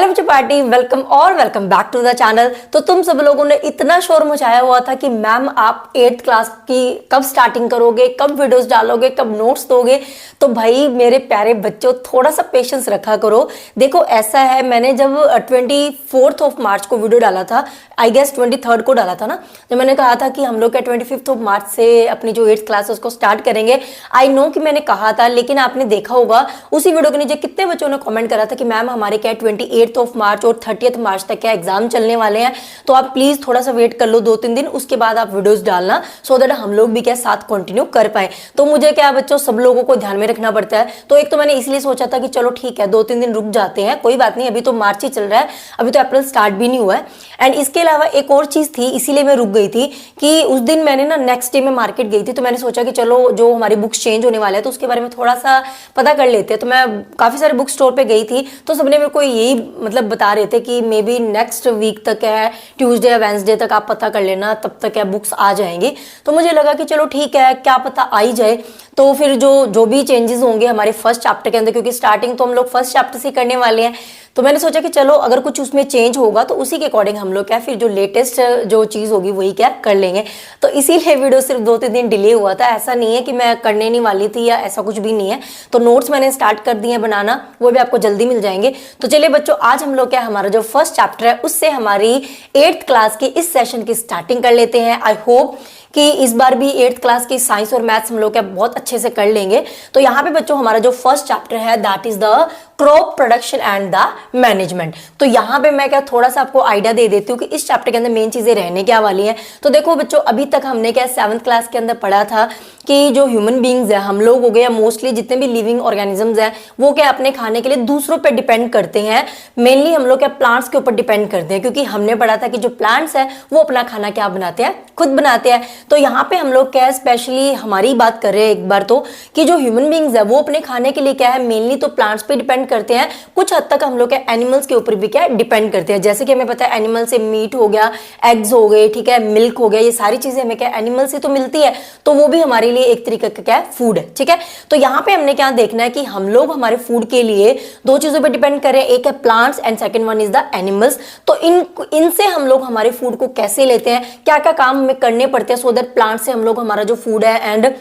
Hello बच्चों party, welcome और welcome back to the channel. तो तुम सब लोगों ने इतना शोर मचाया हुआ था कि मैम आप 8th क्लास की कब स्टार्टिंग करोगे, कब वीडियोस डालोगे, कब नोट्स दोगे। तो भाई मेरे प्यारे बच्चों, थोड़ा सा पेशेंस रखा करो। देखो ऐसा है, मैंने जब 24 ऑफ मार्च को वीडियो डाला था, आई गेस 23 को डाला था ना, जब मैंने कहा था कि हम लोग क्या 25 ऑफ मार्च से अपनी जो 8th क्लास है उसको स्टार्ट करेंगे। आई नो कि मैंने कहा था, लेकिन आपने देखा होगा उसी वीडियो के नीचे कितने बच्चों ने कमेंट करा था कि मैम हमारे क्या 28 ऑफ मार्च और 30 मार्च तक क्या एग्जाम चलने वाले हैं, तो आप प्लीज थोड़ा सा वेट कर लो 2-3 दिन, उसके बाद आप वीडियोस डालना सो दैट हम लोग भी क्या साथ कंटिन्यू कर पाए। तो मुझे क्या बच्चों सब लोगों को ध्यान में रखना पड़ता है, तो एक तो मैंने इसलिए सोचा था कि चलो ठीक है 2-3 दिन रुक जाते हैं, कोई बात नहीं, अभी तो मार्च ही चल रहा है, अभी तो अप्रैल स्टार्ट भी नहीं हुआ है। एंड इसके अलावा एक और चीज थी, इसीलिए मैं रुक गई थी कि उस दिन मैंने ना नेक्स्ट डे में मार्केट गई थी, तो मैंने सोचा कि चलो जो हमारी बुक्स चेंज होने वाले हैं तो उसके बारे में थोड़ा सा पता कर लेते हैं। तो मैं काफी सारे बुक स्टोर पे गई थी, तो सबने मेरे को यही मतलब बता रहे थे कि मे बी नेक्स्ट वीक तक है, ट्यूसडे या वेंसडे तक आप पता कर लेना, तब तक है बुक्स आ जाएंगी। तो मुझे लगा कि चलो ठीक है, क्या पता आ ही जाए। तो फिर जो भी चेंजेस होंगे हमारे फर्स्ट चैप्टर के अंदर, क्योंकि स्टार्टिंग तो हम लोग फर्स्ट चैप्टर से करने वाले हैं, तो मैंने सोचा कि चलो अगर कुछ उसमें चेंज होगा तो उसी के अकॉर्डिंग हम लोग क्या फिर जो लेटेस्ट जो चीज होगी वही क्या कर लेंगे। तो इसीलिए वीडियो सिर्फ 2-3 दिन डिले हुआ था, ऐसा नहीं है कि मैं करने नहीं वाली थी या ऐसा कुछ भी नहीं है। तो नोट्स मैंने स्टार्ट कर दिए हैं बनाना, वो भी आपको जल्दी मिल जाएंगे। तो चलिए बच्चों, आज हम लोग क्या हमारा जो फर्स्ट चैप्टर है उससे हमारी 8th क्लास की इस सेशन की स्टार्टिंग कर लेते हैं। आई होप कि इस बार भी 8th क्लास की साइंस और मैथ्स हम लोग क्या बहुत अच्छे से कर लेंगे। तो यहाँ पे बच्चों हमारा जो फर्स्ट चैप्टर है that is the crop production and the management. तो यहाँ पे मैं क्या थोड़ा सा आपको आइडिया दे देती हूँ कि इस चैप्टर के अंदर मेन चीजें रहने क्या वाली हैं। तो देखो बच्चों, अभी तक हमने क्या 7th क्लास के अंदर पढ़ा था कि जो ह्यूमन बींग्स है, हम लोग हो गए या मोस्टली जितने भी लिविंग ऑर्गेनिजम्स हैं, वो क्या अपने खाने के लिए दूसरों पे डिपेंड करते हैं। मेनली हम लोग क्या प्लांट्स के ऊपर डिपेंड करते हैं, क्योंकि हमने पढ़ा था कि जो प्लांट्स है वो अपना खाना क्या बनाते हैं, खुद बनाते हैं। तो यहाँ पे हम लोग क्या स्पेशली हमारी बात कर रहे हैं एक बार तो, कि जो ह्यूमन बींग्स है वो अपने खाने के लिए क्या है मेनली तो प्लांट्स पे डिपेंड करते हैं। कुछ हद तक हम लोग क्या एनिमल्स के ऊपर भी क्या डिपेंड करते हैं, जैसे कि हमें पता है एनिमल से मीट हो गया, एग्स हो गए, ठीक है, मिल्क हो गया, ये सारी चीजें हमें क्या एनिमल से तो मिलती है, तो वो भी हमारे लिए एक तरीके का क्या है फूड है, ठीक है। तो यहाँ पे हमने क्या देखना है कि हम लोग हमारे फूड के लिए दो चीजों पे डिपेंड कर रहे हैं, एक है plants and second one is the animals. तो इनसे हम लोग हमारे फूड को कैसे लेते हैं, क्या क्या काम हमें करने पड़ते हैं सो दैट प्लांट से हम लोग हमारा जो फूड है एंड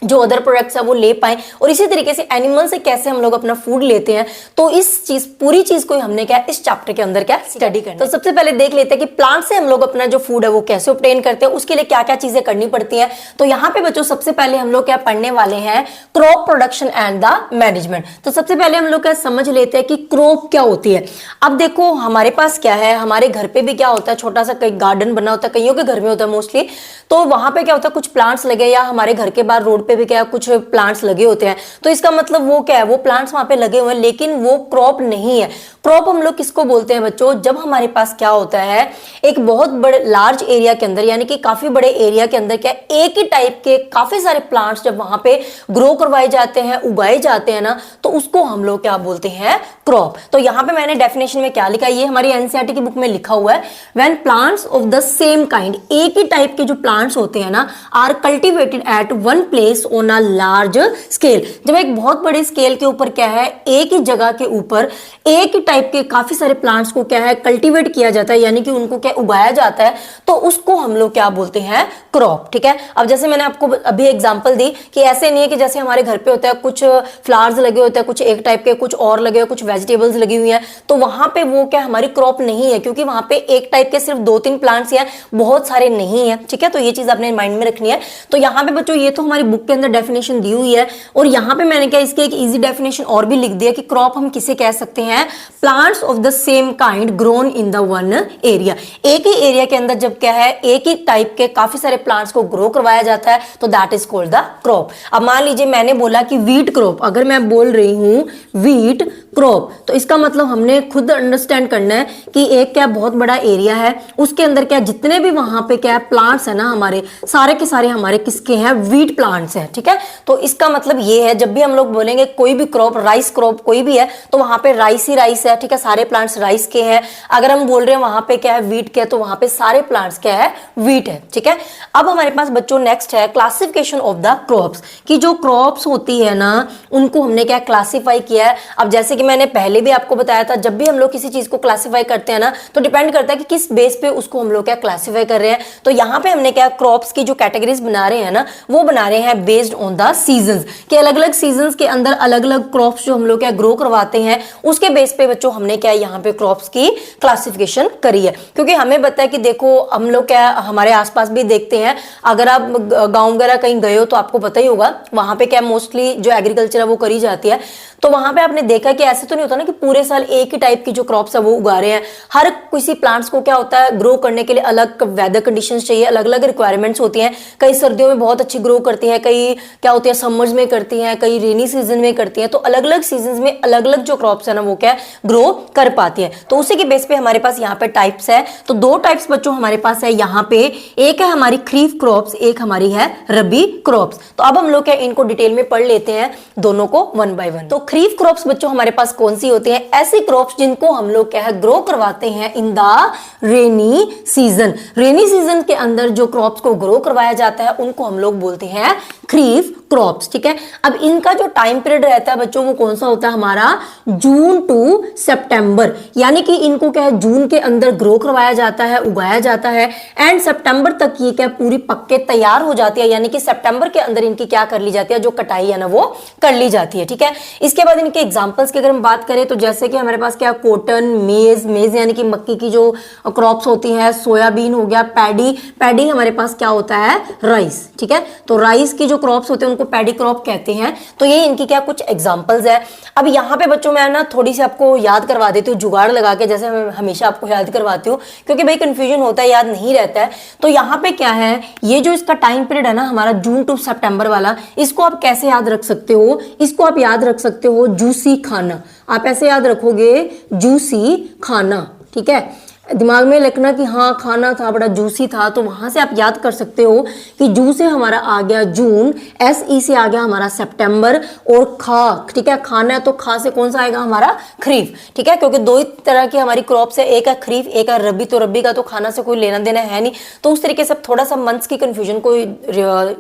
जो अदर प्रोडक्ट्स है वो ले पाए, और इसी तरीके से एनिमल से कैसे हम लोग अपना फूड लेते हैं। तो इस चीज पूरी चीज को हमने क्या इस चैप्टर के अंदर क्या स्टडी करना। तो सबसे पहले देख लेते हैं कि प्लांट से हम लोग अपना जो फूड है वो कैसे ऑब्टेन करते हैं, उसके लिए क्या क्या चीजें करनी पड़ती है। तो यहाँ पे बच्चों सबसे पहले हम लोग क्या पढ़ने वाले हैं crop production and the management. तो सबसे पहले हम लोग क्या समझ लेते हैं कि क्रॉप क्या होती है। अब देखो हमारे पास क्या है, हमारे घर पे भी क्या होता है, छोटा सा कई गार्डन बना होता है, कईयों के घर में होता है मोस्टली, तो वहां पे क्या होता है कुछ प्लांट्स लगे, या हमारे घर के बाहर रोड पे भी क्या कुछ प्लांट्स लगे होते हैं। तो इसका मतलब वो क्या है, वो प्लांट्स वहां पे लगे हुए हैं, लेकिन वो क्रॉप नहीं है। क्रॉप हम लोग किसको बोलते हैं बच्चों, जब हमारे पास क्या होता है एक बहुत बड़े लार्ज एरिया के अंदर, यानी कि काफी बड़े एरिया के अंदर क्या एक ही टाइप के काफी सारे प्लांट्स जब वहां पे ग्रो करवाए जाते हैं, उगाए जाते हैं ना, तो उसको हम लोग क्या बोलते हैं क्रॉप। तो यहाँ पे मैंने डेफिनेशन में क्या लिखा है, ये हमारी एनसीईआरटी की बुक में लिखा हुआ है, when plants of the same kind, एक ही टाइप के जो प्लांट्स होते हैं ना, are cultivated at one place on a large scale. जब एक बहुत बड़े स्केल के ऊपर क्या है एक ही जगह के ऊपर एक ही टाइप के काफी सारे प्लांट्स को क्या है कल्टीवेट किया जाता है, यानी कि उनको क्या उगाया जाता है, तो उसको हम लोग क्या बोलते हैं क्रॉप, ठीक है। अब जैसे मैंने आपको अभी एग्जांपल दी कि ऐसे नहीं है कि जैसे हमारे घर पे होता है कुछ फ्लावर्स लगे होते हैं कुछ एक टाइप के, कुछ और लगे हुए, कुछ वेजिटेबल्स लगी हुई हैं, तो वहां पे वो क्या हमारी क्रॉप नहीं है, क्योंकि वहां पे एक टाइप के सिर्फ 2-3 प्लांट्स हैं, बहुत सारे नहीं है, ठीक है। तो ये चीज आपने माइंड में रखनी है। तो यहाँ पे बच्चों ये तो हमारी बुक के अंदर डेफिनेशन दी हुई है, और यहाँ पे मैंने क्या इसके एक इजी डेफिनेशन और भी लिख दिया कि क्रॉप हम किसे कह सकते हैं, plants of the same kind grown in the one area. एक ही एरिया के अंदर जब क्या है एक ही टाइप के काफी सारे प्लांट्स को ग्रो करवाया जाता है, तो that is called the crop. अब मान लीजिए मैंने बोला कि व्हीट क्रॉप, अगर मैं बोल रही हूं व्हीट क्रॉप, तो इसका मतलब हमने खुद अंडरस्टैंड करना है कि एक क्या बहुत बड़ा एरिया है, उसके अंदर क्या जितने भी वहां पे क्या प्लांट्स है ना, हमारे सारे के सारे हमारे किसके हैं, व्हीट प्लांट्स हैं, ठीक है। तो इसका मतलब ये है जब भी हम लोग बोलेंगे कोई भी क्रॉप, राइस क्रॉप कोई भी है, तो वहां पे राइस ही राइस है, है, ठीक है, सारे प्लांट्स राइस के हैं। अगर हम बोल रहे हैं वहां पे क्या है वीट के, तो वहां पे सारे प्लांट्स क्या है वीट है, ठीक है। अब हमारे पास बच्चों नेक्स्ट है क्लासिफिकेशन ऑफ द क्रॉप्स, कि जो क्रॉप्स होती है ना उनको हमने क्या क्लासिफाई किया है। अब जैसे कि मैंने पहले भी आपको बताया था, जब भी हम लोग किसी चीज को क्लासिफाई करते हैं ना तो डिपेंड करता है कि किस बेस पे उसको हम लोग क्या क्लासिफाई कर रहे हैं। तो यहाँ पे हमने क्या क्रॉप्स की जो कैटेगरीज बना रहे हैं ना वो बना रहे हैं बेस्ड ऑन द सीजन, कि अलग अलग सीजन के अंदर अलग अलग क्रॉप्स जो हम लोग क्या ग्रो करवाते हैं उसके बेस पे बच्चों हमने क्या यहाँ पे क्रॉप्स की क्लासिफिकेशन करी है। क्योंकि हमें पता है कि देखो हम लोग क्या हमारे आसपास भी देखते हैं, अगर आप गाँव वगैरह कहीं गए हो तो आपको पता ही होगा वहां पे क्या मोस्टली जो एग्रीकल्चर है वो करी जाती है। तो वहां पे आपने देखा कि ऐसे तो नहीं होता ना कि पूरे साल एक ही टाइप की जो क्रॉप्स है वो उगा रहे हैं। हर किसी प्लांट्स को क्या होता है ग्रो करने के लिए अलग वेदर कंडीशंस चाहिए, अलग अलग रिक्वायरमेंट्स होती हैं। कई सर्दियों में बहुत अच्छी ग्रो करती हैं, कई क्या होती है समर्स में करती हैं, कई रेनी सीजन में करती हैं। तो अलग अलग सीजन में अलग अलग जो क्रॉप्स है ना वो क्या ग्रो कर पाती है। तो उसी के बेस पे हमारे पास यहाँ पे टाइप्स है। तो दो टाइप्स बच्चों हमारे पास है यहाँ पे, एक है हमारी खरीफ क्रॉप्स, एक हमारी है रबी क्रॉप्स। तो अब हम लोग क्या इनको डिटेल में पढ़ लेते हैं दोनों को वन बाय वन। तो खरीफ क्रॉप्स बच्चों हमारे पास कौन सी होती हैं? ऐसी क्रॉप्स जिनको हम लोग क्या है ग्रो करवाते हैं in the rainy season. Rainy season के अंदर जो क्रॉप्स को ग्रो करवाया जाता है उनको हम लोग बोलते हैं खरीफ क्रॉप्स, ठीक है। अब इनका जो टाइम पीरियड रहता है बच्चों वो कौन सा होता है हमारा जून टू सितंबर, यानी कि इनको क्या है जून के अंदर ग्रो करवाया जाता है, उगाया जाता है एंड सितंबर तक ये क्या पूरी पक के तैयार हो जाती है, यानी कि सितंबर के अंदर इनकी क्या कर ली जाती है जो कटाई है ना वो कर ली जाती है, ठीक है। इसके बाद इनके एग्जांपल्स की अगर हम बात करें तो जैसे कि हमारे पास क्या कॉटन, मेज यानी कि मक्की की जो क्रॉप्स होती है, सोयाबीन हो गया, पैडी हमारे पास क्या होता है राइस, ठीक है। तो राइस की जो क्रॉप्स होते हैं उनको पैडी क्रॉप कहते हैं। तो ये इनकी क्या कुछ एग्जांपल्स है। अब यहाँ पे बच्चों मैं ना थोड़ी सी आपको याद करवा देती हूँ जुगाड़ लगा के, जैसे मैं हमेशा आपको याद करवाती हूँ क्योंकि भाई कंफ्यूजन होता है, याद नहीं रहता है। तो यहाँ पे क्या है ये जो इसका टाइम पीरियड है ना हमारा जून टू सितंबर वाला, इसको आप कैसे याद रख सकते हो? इसको आप याद रख सकते हो जूसी खाना, आप ऐसे याद रखोगे जूसी खाना, ठीक है। दिमाग में लिखना कि हाँ खाना था बड़ा जूसी था, तो वहां से आप याद कर सकते हो कि जू से हमारा आ गया जून, एस ई से आ गया हमारा सितंबर और खा, ठीक है, खाना है तो खा से कौन सा आएगा हमारा खरीफ, ठीक है। क्योंकि दो ही तरह की हमारी क्रॉप्स है, एक है खरीफ एक है रबी। तो रबी का तो खाना से कोई लेना देना है नहीं, तो उस तरीके से थोड़ा सा मंथ्स की कंफ्यूजन को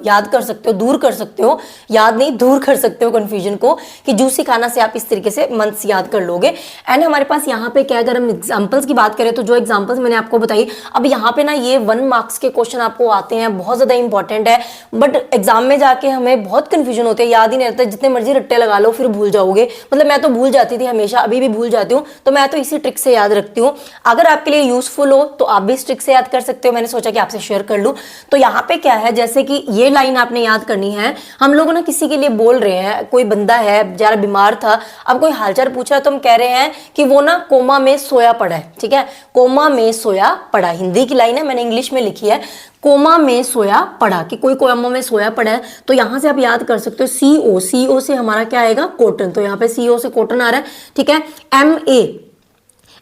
याद कर सकते हो, दूर कर सकते हो, याद नहीं दूर कर सकते हो कंफ्यूजन को, कि जूसी खाना से आप इस तरीके से मंथ्स याद कर लोगे। एंड हमारे पास यहाँ पे क्या अगर हम एग्जाम्पल्स की बात करें तो एग्जांपल्स मैंने आपको बताई। अब यहाँ पे ना ये 1 मार्क्स के क्वेश्चन आपको आते हैं, बहुत ज्यादा इंपॉर्टेंट है, बट एग्जाम में जाके हमें बहुत कंफ्यूजन होते हैं, याद ही नहीं रहता, जितने मर्जी रट्टे लगा लो फिर भूल जाओगे। मतलब मैं तो भूल जाती थी हमेशा, अभी भी भूल जाती हूँ, तो मैं तो इसी ट्रिक से याद रखती हूँ। अगर आपके लिए यूजफुल हो तो आप भी इस ट्रिक से याद कर सकते हो, मैंने सोचा कि आपसे शेयर कर लूँ। तो यहाँ पे क्या है जैसे कि ये लाइन आपने याद करनी है, हम लोग ना किसी के लिए बोल रहे हैं, कोई बंदा है जरा बीमार था, अब कोई हालचाल पूछा तो हम कह रहे हैं कि वो ना कोमा में सोया पड़ा है, ठीक है, कोमा में सोया पड़ा, हिंदी की लाइन है मैंने इंग्लिश में लिखी है, कोमा में सोया पड़ा, कि कोई कोमा में सोया पड़ा है। तो यहां से आप याद कर सकते हो सीओ से हमारा क्या आएगा कॉटन, तो यहाँ पे सीओ से कॉटन आ रहा है, ठीक है।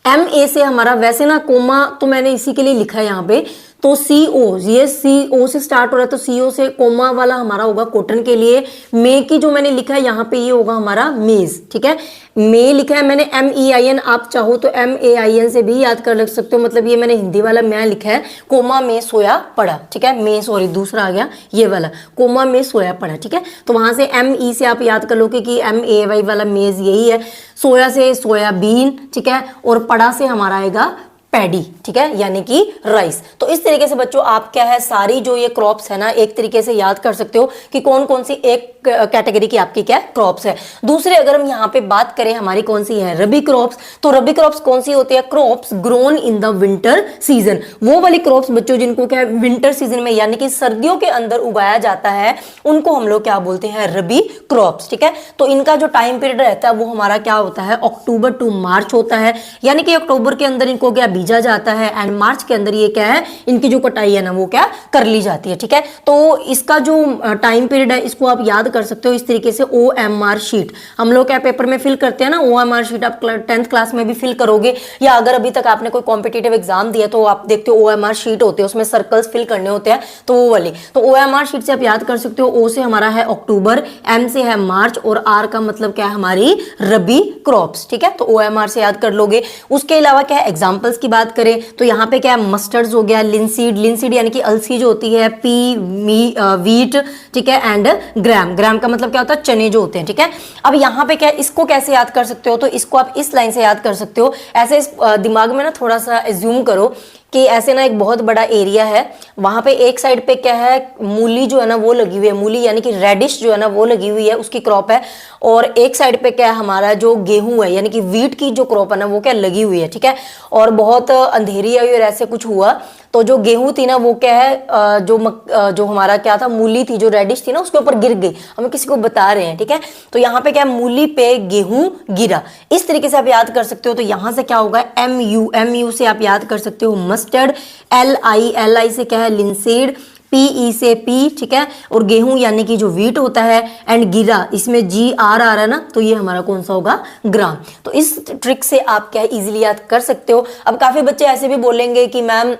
एम ए से हमारा वैसे ना कोमा तो मैंने इसी के लिए लिखा है यहाँ पे, तो सीओ, ये सीओ से स्टार्ट हो रहा है तो सीओ से कोमा वाला हमारा होगा कॉटन के लिए। मे की जो मैंने लिखा है यहाँ पे ये होगा हमारा मेज, ठीक है, मे लिखा है मैंने MEIN, आप चाहो तो MAIN से भी याद कर लग सकते हो, मतलब ये मैंने हिंदी वाला मैं लिखा है कोमा में सोया पड़ा, ठीक है, मे सॉरी दूसरा आ गया ये वाला कोमा में सोया पड़ा, ठीक है। तो वहां से ME से आप याद कर लोगे कि MAY वाला मेज यही है, सोया से सोयाबीन, ठीक है, और पड़ा से हमारा आएगा पैडी, ठीक है, यानी कि राइस। तो इस तरीके से बच्चों आप क्या है सारी जो ये क्रॉप्स है ना एक तरीके से याद कर सकते हो कि कौन कौन सी एक कैटेगरी की आपकी क्या क्रॉप्स है। दूसरे अगर हम यहाँ पे बात करें हमारी कौन सी है रबी क्रॉप्स, तो रबी क्रॉप्स कौन सी होती है? Crops grown in the winter season, वो वाली क्रॉप्स बच्चों जिनको क्या विंटर सीजन में यानी कि सर्दियों के अंदर उगाया जाता है उनको हम लोग क्या बोलते हैं रबी क्रॉप्स, ठीक है। तो इनका जो टाइम पीरियड रहता है वो हमारा क्या होता है अक्टूबर टू मार्च होता है, यानी कि अक्टूबर के अंदर इनको क्या बीजा जाता है एंड मार्च के अंदर ये क्या है, इनकी जो कटाई है ना वो क्या कर ली जाती है। ठीक है, तो इसका जो टाइम पीरियड है इसको आप याद कर सकते हो इस तरीके से, OMR शीट हम लोग क्या पेपर में फिल करते हैं ना, OMR शीट आप 10th क्लास में भी फिल करोगे, या अगर अभी तक आपने कोई कॉम्पिटिटिव एग्जाम दिया तो आप देखते हो OMR शीट होते हैं, उसमें सर्कल्स फिल करने होते हैं, तो वो वाली, तो OMR शीट से आप याद कर सकते हो। O से हमारा है अक्टूबर, M से है मार्च और R का मतलब क्या है, हमारी रबी क्रॉप्स। ठीक है, तो OMR से याद कर लोगे। उसके अलावा क्या है, एग्जांपल्स की बात करें तो यहाँ पे क्या है, मस्टर्ड हो गया, लिंसीड, लिंसीड यानी कि अलसी जो होती है, पी वीट, ठीक है, एंड ग्राम, ग्राम का मतलब क्या होता है, चने जो होते हैं। ठीक है, अब यहाँ पे क्या है, इसको कैसे याद कर सकते हो, तो इसको आप इस लाइन से याद कर सकते हो। ऐसे दिमाग में ना थोड़ा सा एज्यूम करो कि ऐसे ना एक बहुत बड़ा एरिया है, वहां पे एक साइड पे क्या है, मूली जो है ना वो लगी हुई है, मूली यानी कि रेडिश जो है ना वो लगी हुई है, उसकी क्रॉप है, और एक साइड पे क्या है, हमारा जो गेहूं है यानी कि वीट की जो क्रॉप है ना वो क्या लगी हुई है। ठीक है, और बहुत अंधेरी आई और ऐसे कुछ हुआ तो जो गेहूं थी ना वो क्या है, जो हमारा क्या था, मूली थी जो रेडिश थी ना उसके ऊपर गिर गई, हम किसी को बता रहे हैं। ठीक है, तो यहाँ पे क्या है, मूली पे गेहूं गिरा, इस तरीके से आप याद कर सकते हो। तो यहाँ से क्या होगा, MU से आप याद कर सकते हो मस्टर्ड, LI से क्या है, लिंसीड, PE से पी, ठीक है, और गेहूं यानी कि जो वीट होता है, एंड गिरा इसमें GR आ रहा है ना, तो ये हमारा कौन सा होगा, ग्राम। तो इस ट्रिक से आप क्या इजीली याद कर सकते हो। अब काफी बच्चे ऐसे भी बोलेंगे कि मैम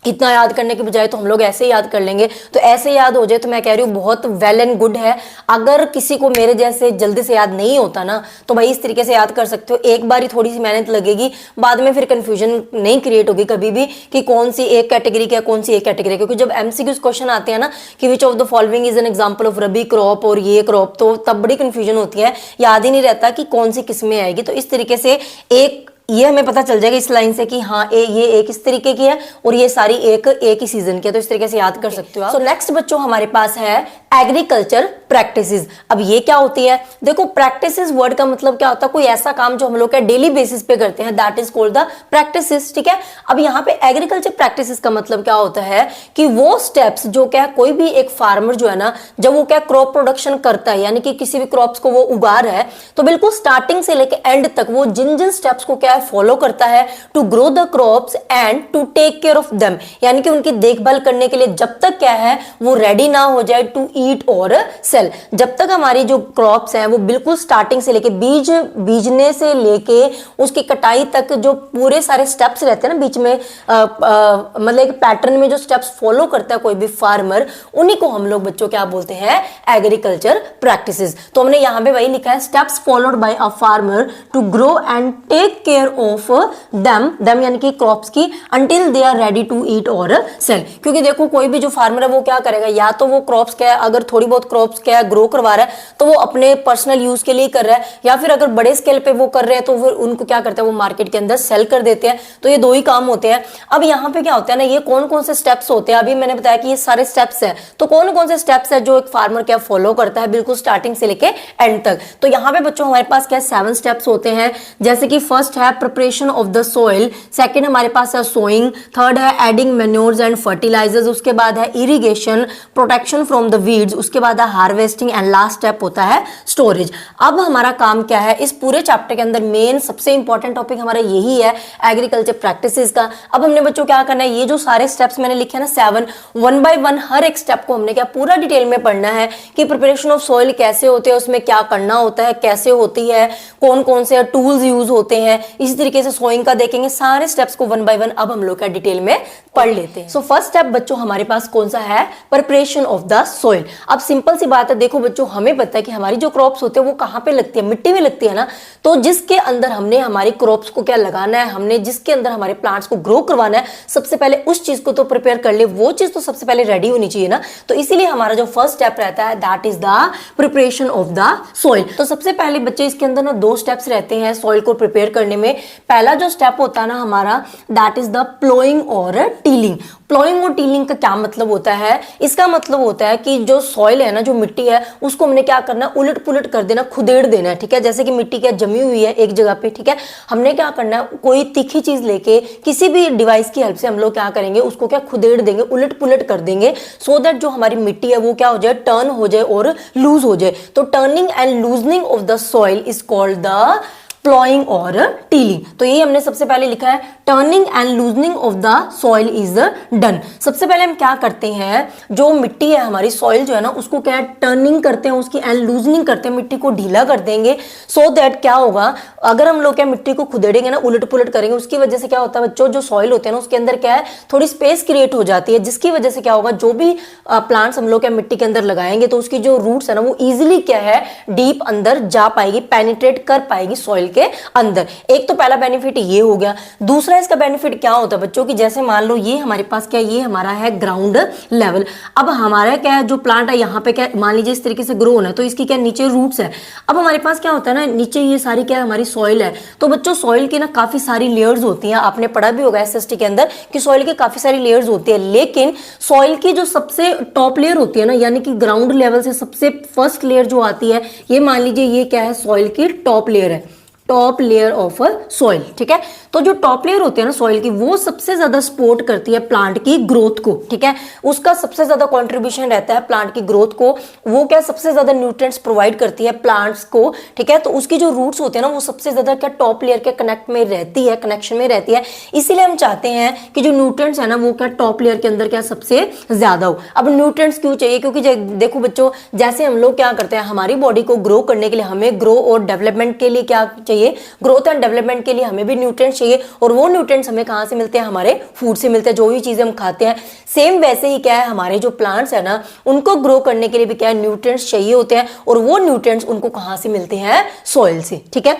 इतना याद करने के बजाय तो हम लोग ऐसे याद कर लेंगे, तो ऐसे याद हो जाए तो मैं कह रही हूँ बहुत वेल एंड गुड है। अगर किसी को मेरे जैसे जल्दी से याद नहीं होता ना तो भाई इस तरीके से याद कर सकते हो। एक बार ही थोड़ी सी मेहनत लगेगी, बाद में फिर कंफ्यूजन नहीं क्रिएट होगी कभी भी कि कौन सी एक कैटेगरी क्या कौन सी एक कैटेगरी, क्योंकि जब MCQs क्वेश्चन आते हैं ना कि which of the following is an example of rabi crop और ये क्रॉप, तो तब बड़ी कंफ्यूजन होती है, याद ही नहीं रहता कि कौन सी किस में आएगी। तो इस तरीके से एक ये हमें पता चल जाएगा इस लाइन से कि हाँ ये एक इस तरीके की है और ये सारी एक ही सीजन की है, तो इस तरीके से याद कर सकते हो आप। सो नेक्स्ट बच्चों हमारे पास है एग्रीकल्चर प्रैक्टिसेस। अब ये क्या होती है, देखो प्रैक्टिसेस वर्ड का मतलब क्या होता है, कोई ऐसा काम जो हम लोग का डेली बेसिस पे करते हैं, that is called the practices. ठीक है, अब यहाँ पे एग्रीकल्चर प्रैक्टिसेस का मतलब क्या होता है कि वो स्टेप्स जो क्या कोई भी एक फार्मर जो है ना, जब वो क्या क्रॉप प्रोडक्शन करता है यानी कि किसी भी क्रॉप्स को वो उगा रहा है, तो बिल्कुल स्टार्टिंग से लेकर एंड तक वो जिन जिन स्टेप्स को क्या फॉलो करता है to grow the crops and to take care of them, यानी कि उनकी देखभाल करने के लिए जब तक क्या है वो रेडी ना हो जाए टू ईट और सेल, जब तक हमारी जो क्रॉप्स है वो बिल्कुल स्टार्टिंग से लेके बीजने से लेके उसकी कटाई तक जो पूरे सारे स्टेप्स रहते हैं ना बीच में, मतलब एक पैटर्न में जो स्टेप्स फॉलो करता है कोई भी फार्मर, उन्हीं को हम लोग बच्चों क्या बोलते हैं, एग्रीकल्चर प्रैक्टिसेस। तो हमने यहां पे वही लिखा है steps followed by a farmer to grow and take care of them यानी कि क्रॉप्स की until they are ready to eat और सेल। क्योंकि देखो कोई भी जो फार्मर है वो क्या करेगा, या तो वो क्रॉप्स क्या है, अगर थोड़ी बहुत क्रॉप्स क्या है ग्रो करवा रहा है तो वो अपने पर्सनल यूज के लिए कर रहा है, या फिर अगर बड़े स्केल पे वो कर रहे हैं तो फिर उनको क्या करते हैं वो मार्केट के अंदर सेल कर देते हैं। तो ये दो ही काम होते हैं। अब यहाँ पे क्या होता है ना, ये कौन कौन से स्टेप्स होते हैं, अभी मैंने बताया कि ये सारे स्टेप्स है, तो कौन कौन से स्टेप्स है जो एक फार्मर क्या फॉलो करता है बिल्कुल स्टार्टिंग से लेके एंड तक। तो यहाँ पे बच्चों हमारे पास क्या 7 स्टेप्स होते हैं, जैसे कि फर्स्ट है preparation of the soil, second हमारे पास है सोइंग, थर्ड है एडिंग मैन्योर्स एंड फर्टिलाइजर्स, उसके बाद है irrigation, protection from the weeds, उसके बाद है हार्वेस्टिंग एंड लास्ट स्टेप होता है स्टोरेज। अब हमारा काम क्या है, इस पूरे चैप्टर के अंदर मेन सबसे इंपॉर्टेंट टॉपिक हमारा यही है एग्रीकल्चर प्रैक्टिसेस का। अब हमने बच्चों क्या करना है, ये जो सारे स्टेप्स मैंने लिखे हैं ना 7, 1 बाय 1 हर एक स्टेप को हमने क्या पूरा डिटेल में पढ़ना है कि प्रिपरेशन ऑफ सॉइल कैसे होते हैं, उसमें क्या करना होता है, कैसे होती है, कौन कौन से टूल्स यूज होते हैं, इसी तरीके से सोइंग का देखेंगे। सारे स्टेप्स को 1 बाय 1 अब हम लोग का डिटेल में पढ़ लेते हैं। सो फर्स्ट स्टेप बच्चों हमारे पास कौन सा है, प्रिपरेशन ऑफ द सॉइल। अब सिंपल सी बात है, देखो बच्चों हमें पता है कि हमारी जो क्रॉप्स होते हैं वो कहां पे लगती है, मिट्टी में लगती है ना। तो जिसके अंदर हमने हमारी क्रॉप्स को क्या लगाना है, हमने जिसके अंदर हमारे प्लांट्स को ग्रो करवाना है, सबसे पहले उस चीज को तो प्रिपेयर कर ले, वो चीज तो सबसे पहले रेडी होनी चाहिए ना। तो इसीलिए हमारा जो फर्स्ट स्टेप रहता है that is the preparation of the soil. तो सबसे पहले बच्चे इसके अंदर ना 2 स्टेप्स रहते हैं सॉइल को प्रिपेयर करने में। पहला जो स्टेप होता है ना हमारा दैट इज द प्लोइंग और टीलिंग। प्लोइंग और टीलिंग का क्या मतलब होता है, इसका मतलब होता है कि जो सॉइल है ना, जो मिट्टी है, उसको हमने क्या करना है, उलट पुलट कर देना, खुदेड़ देना है। ठीक है, जैसे कि मिट्टी क्या जमी हुई है एक जगह पे, ठीक है, हमने क्या करना है, कोई तीखी चीज लेके किसी भी डिवाइस की हेल्प से हम लोग क्या करेंगे, उसको क्या खुदेड़ देंगे, उलट पुलट कर देंगे, सो दैट जो हमारी मिट्टी है वो क्या हो जाए, टर्न हो जाए और लूज हो जाए। तो turning and loosening of the soil is called the ploughing और टीलिंग। तो ये हमने सबसे पहले लिखा है, turning and loosening of the soil is done. सबसे पहले हम क्या करते हैं, जो मिट्टी है हमारी सॉइल जो है ना, उसको क्या है, टर्निंग करते हैं उसकी एंड लूजनिंग करते हैं, मिट्टी को ढीला कर देंगे। सो दैट क्या होगा, अगर हम लोग क्या मिट्टी को खुदेड़ेंगे ना, उलट पुलट करेंगे, उसकी वजह से क्या होता है बच्चों, जो सॉइल होते हैं ना उसके अंदर क्या है, थोड़ी स्पेस क्रिएट हो जाती है, जिसकी वजह से क्या होगा, जो भी प्लांट्स हम लोग क्या मिट्टी के अंदर लगाएंगे तो उसकी जो रूट्स है ना वो इजीली क्या है, डीप अंदर जा पाएगी, पेनिट्रेट कर पाएगी सॉइल के अंदर। एक तो पहला बेनिफिट ये हो गया। दूसरा इसका बेनिफिट क्या होता है बच्चों की, जैसे मान लो ये हमारे पास क्या, ये हमारा है ग्राउंड लेवल। अब हमारा क्या है, जो प्लांट है यहाँ पे क्या, मान लीजिए इस तरीके से ग्रो होना है, तो इसकी क्या नीचे रूट्स है। अब हमारे पास क्या होता है ना, नीचे ये सारी क्या है, हमारी सॉइल है। तो बच्चों सॉइल की ना काफी सारी लेयर्स होती हैं, आपने पढ़ा भी होगा एसएसटी के अंदर कि सॉइल की काफी सारी लेयर्स होती है, लेकिन सॉइल की जो सबसे टॉप लेयर होती है ना, यानी कि ग्राउंड लेवल से सबसे फर्स्ट लेयर जो आती है, ये मान लीजिए ये क्या है, सॉइल की टॉप लेयर है, टॉप लेयर ऑफ सॉइल। ठीक है, तो जो टॉप लेयर होती है ना सॉइल की, वो सबसे ज्यादा सपोर्ट करती है प्लांट की ग्रोथ को। ठीक है, उसका सबसे ज्यादा कंट्रीब्यूशन रहता है प्लांट की ग्रोथ को, वो क्या सबसे ज्यादा न्यूट्रिएंट्स प्रोवाइड करती है प्लांट्स को। ठीक है, तो उसकी जो रूट्स होते हैं ना वो सबसे ज्यादा क्या टॉप लेयर के कनेक्ट में रहती है, कनेक्शन में रहती है। इसीलिए हम चाहते हैं कि जो न्यूट्रिएंट्स है ना वो क्या टॉप लेयर के अंदर क्या सबसे ज्यादा हो। अब न्यूट्रिएंट्स क्यों चाहिए, क्योंकि देखो बच्चों, जैसे हम लोग क्या करते हैं, हमारी बॉडी को ग्रो करने के लिए हमें ग्रो और डेवलपमेंट के लिए क्या चाहिए, ग्रोथ एंड डेवलपमेंट के लिए हमें भी न्यूट्रिएंट्स चाहिए, और वो न्यूट्रिएंट्स हमें कहां से मिलते हैं, हमारे फूड से मिलते हैं, जो भी चीजें हम खाते हैं। सेम वैसे ही क्या है, हमारे जो प्लांट्स है ना उनको ग्रो करने के लिए भी क्या है, न्यूट्रिएंट्स चाहिए होते हैं, और वो न्यूट्रिएंट्स उनको कहां से मिलते हैं, सॉइल से। ठीक है,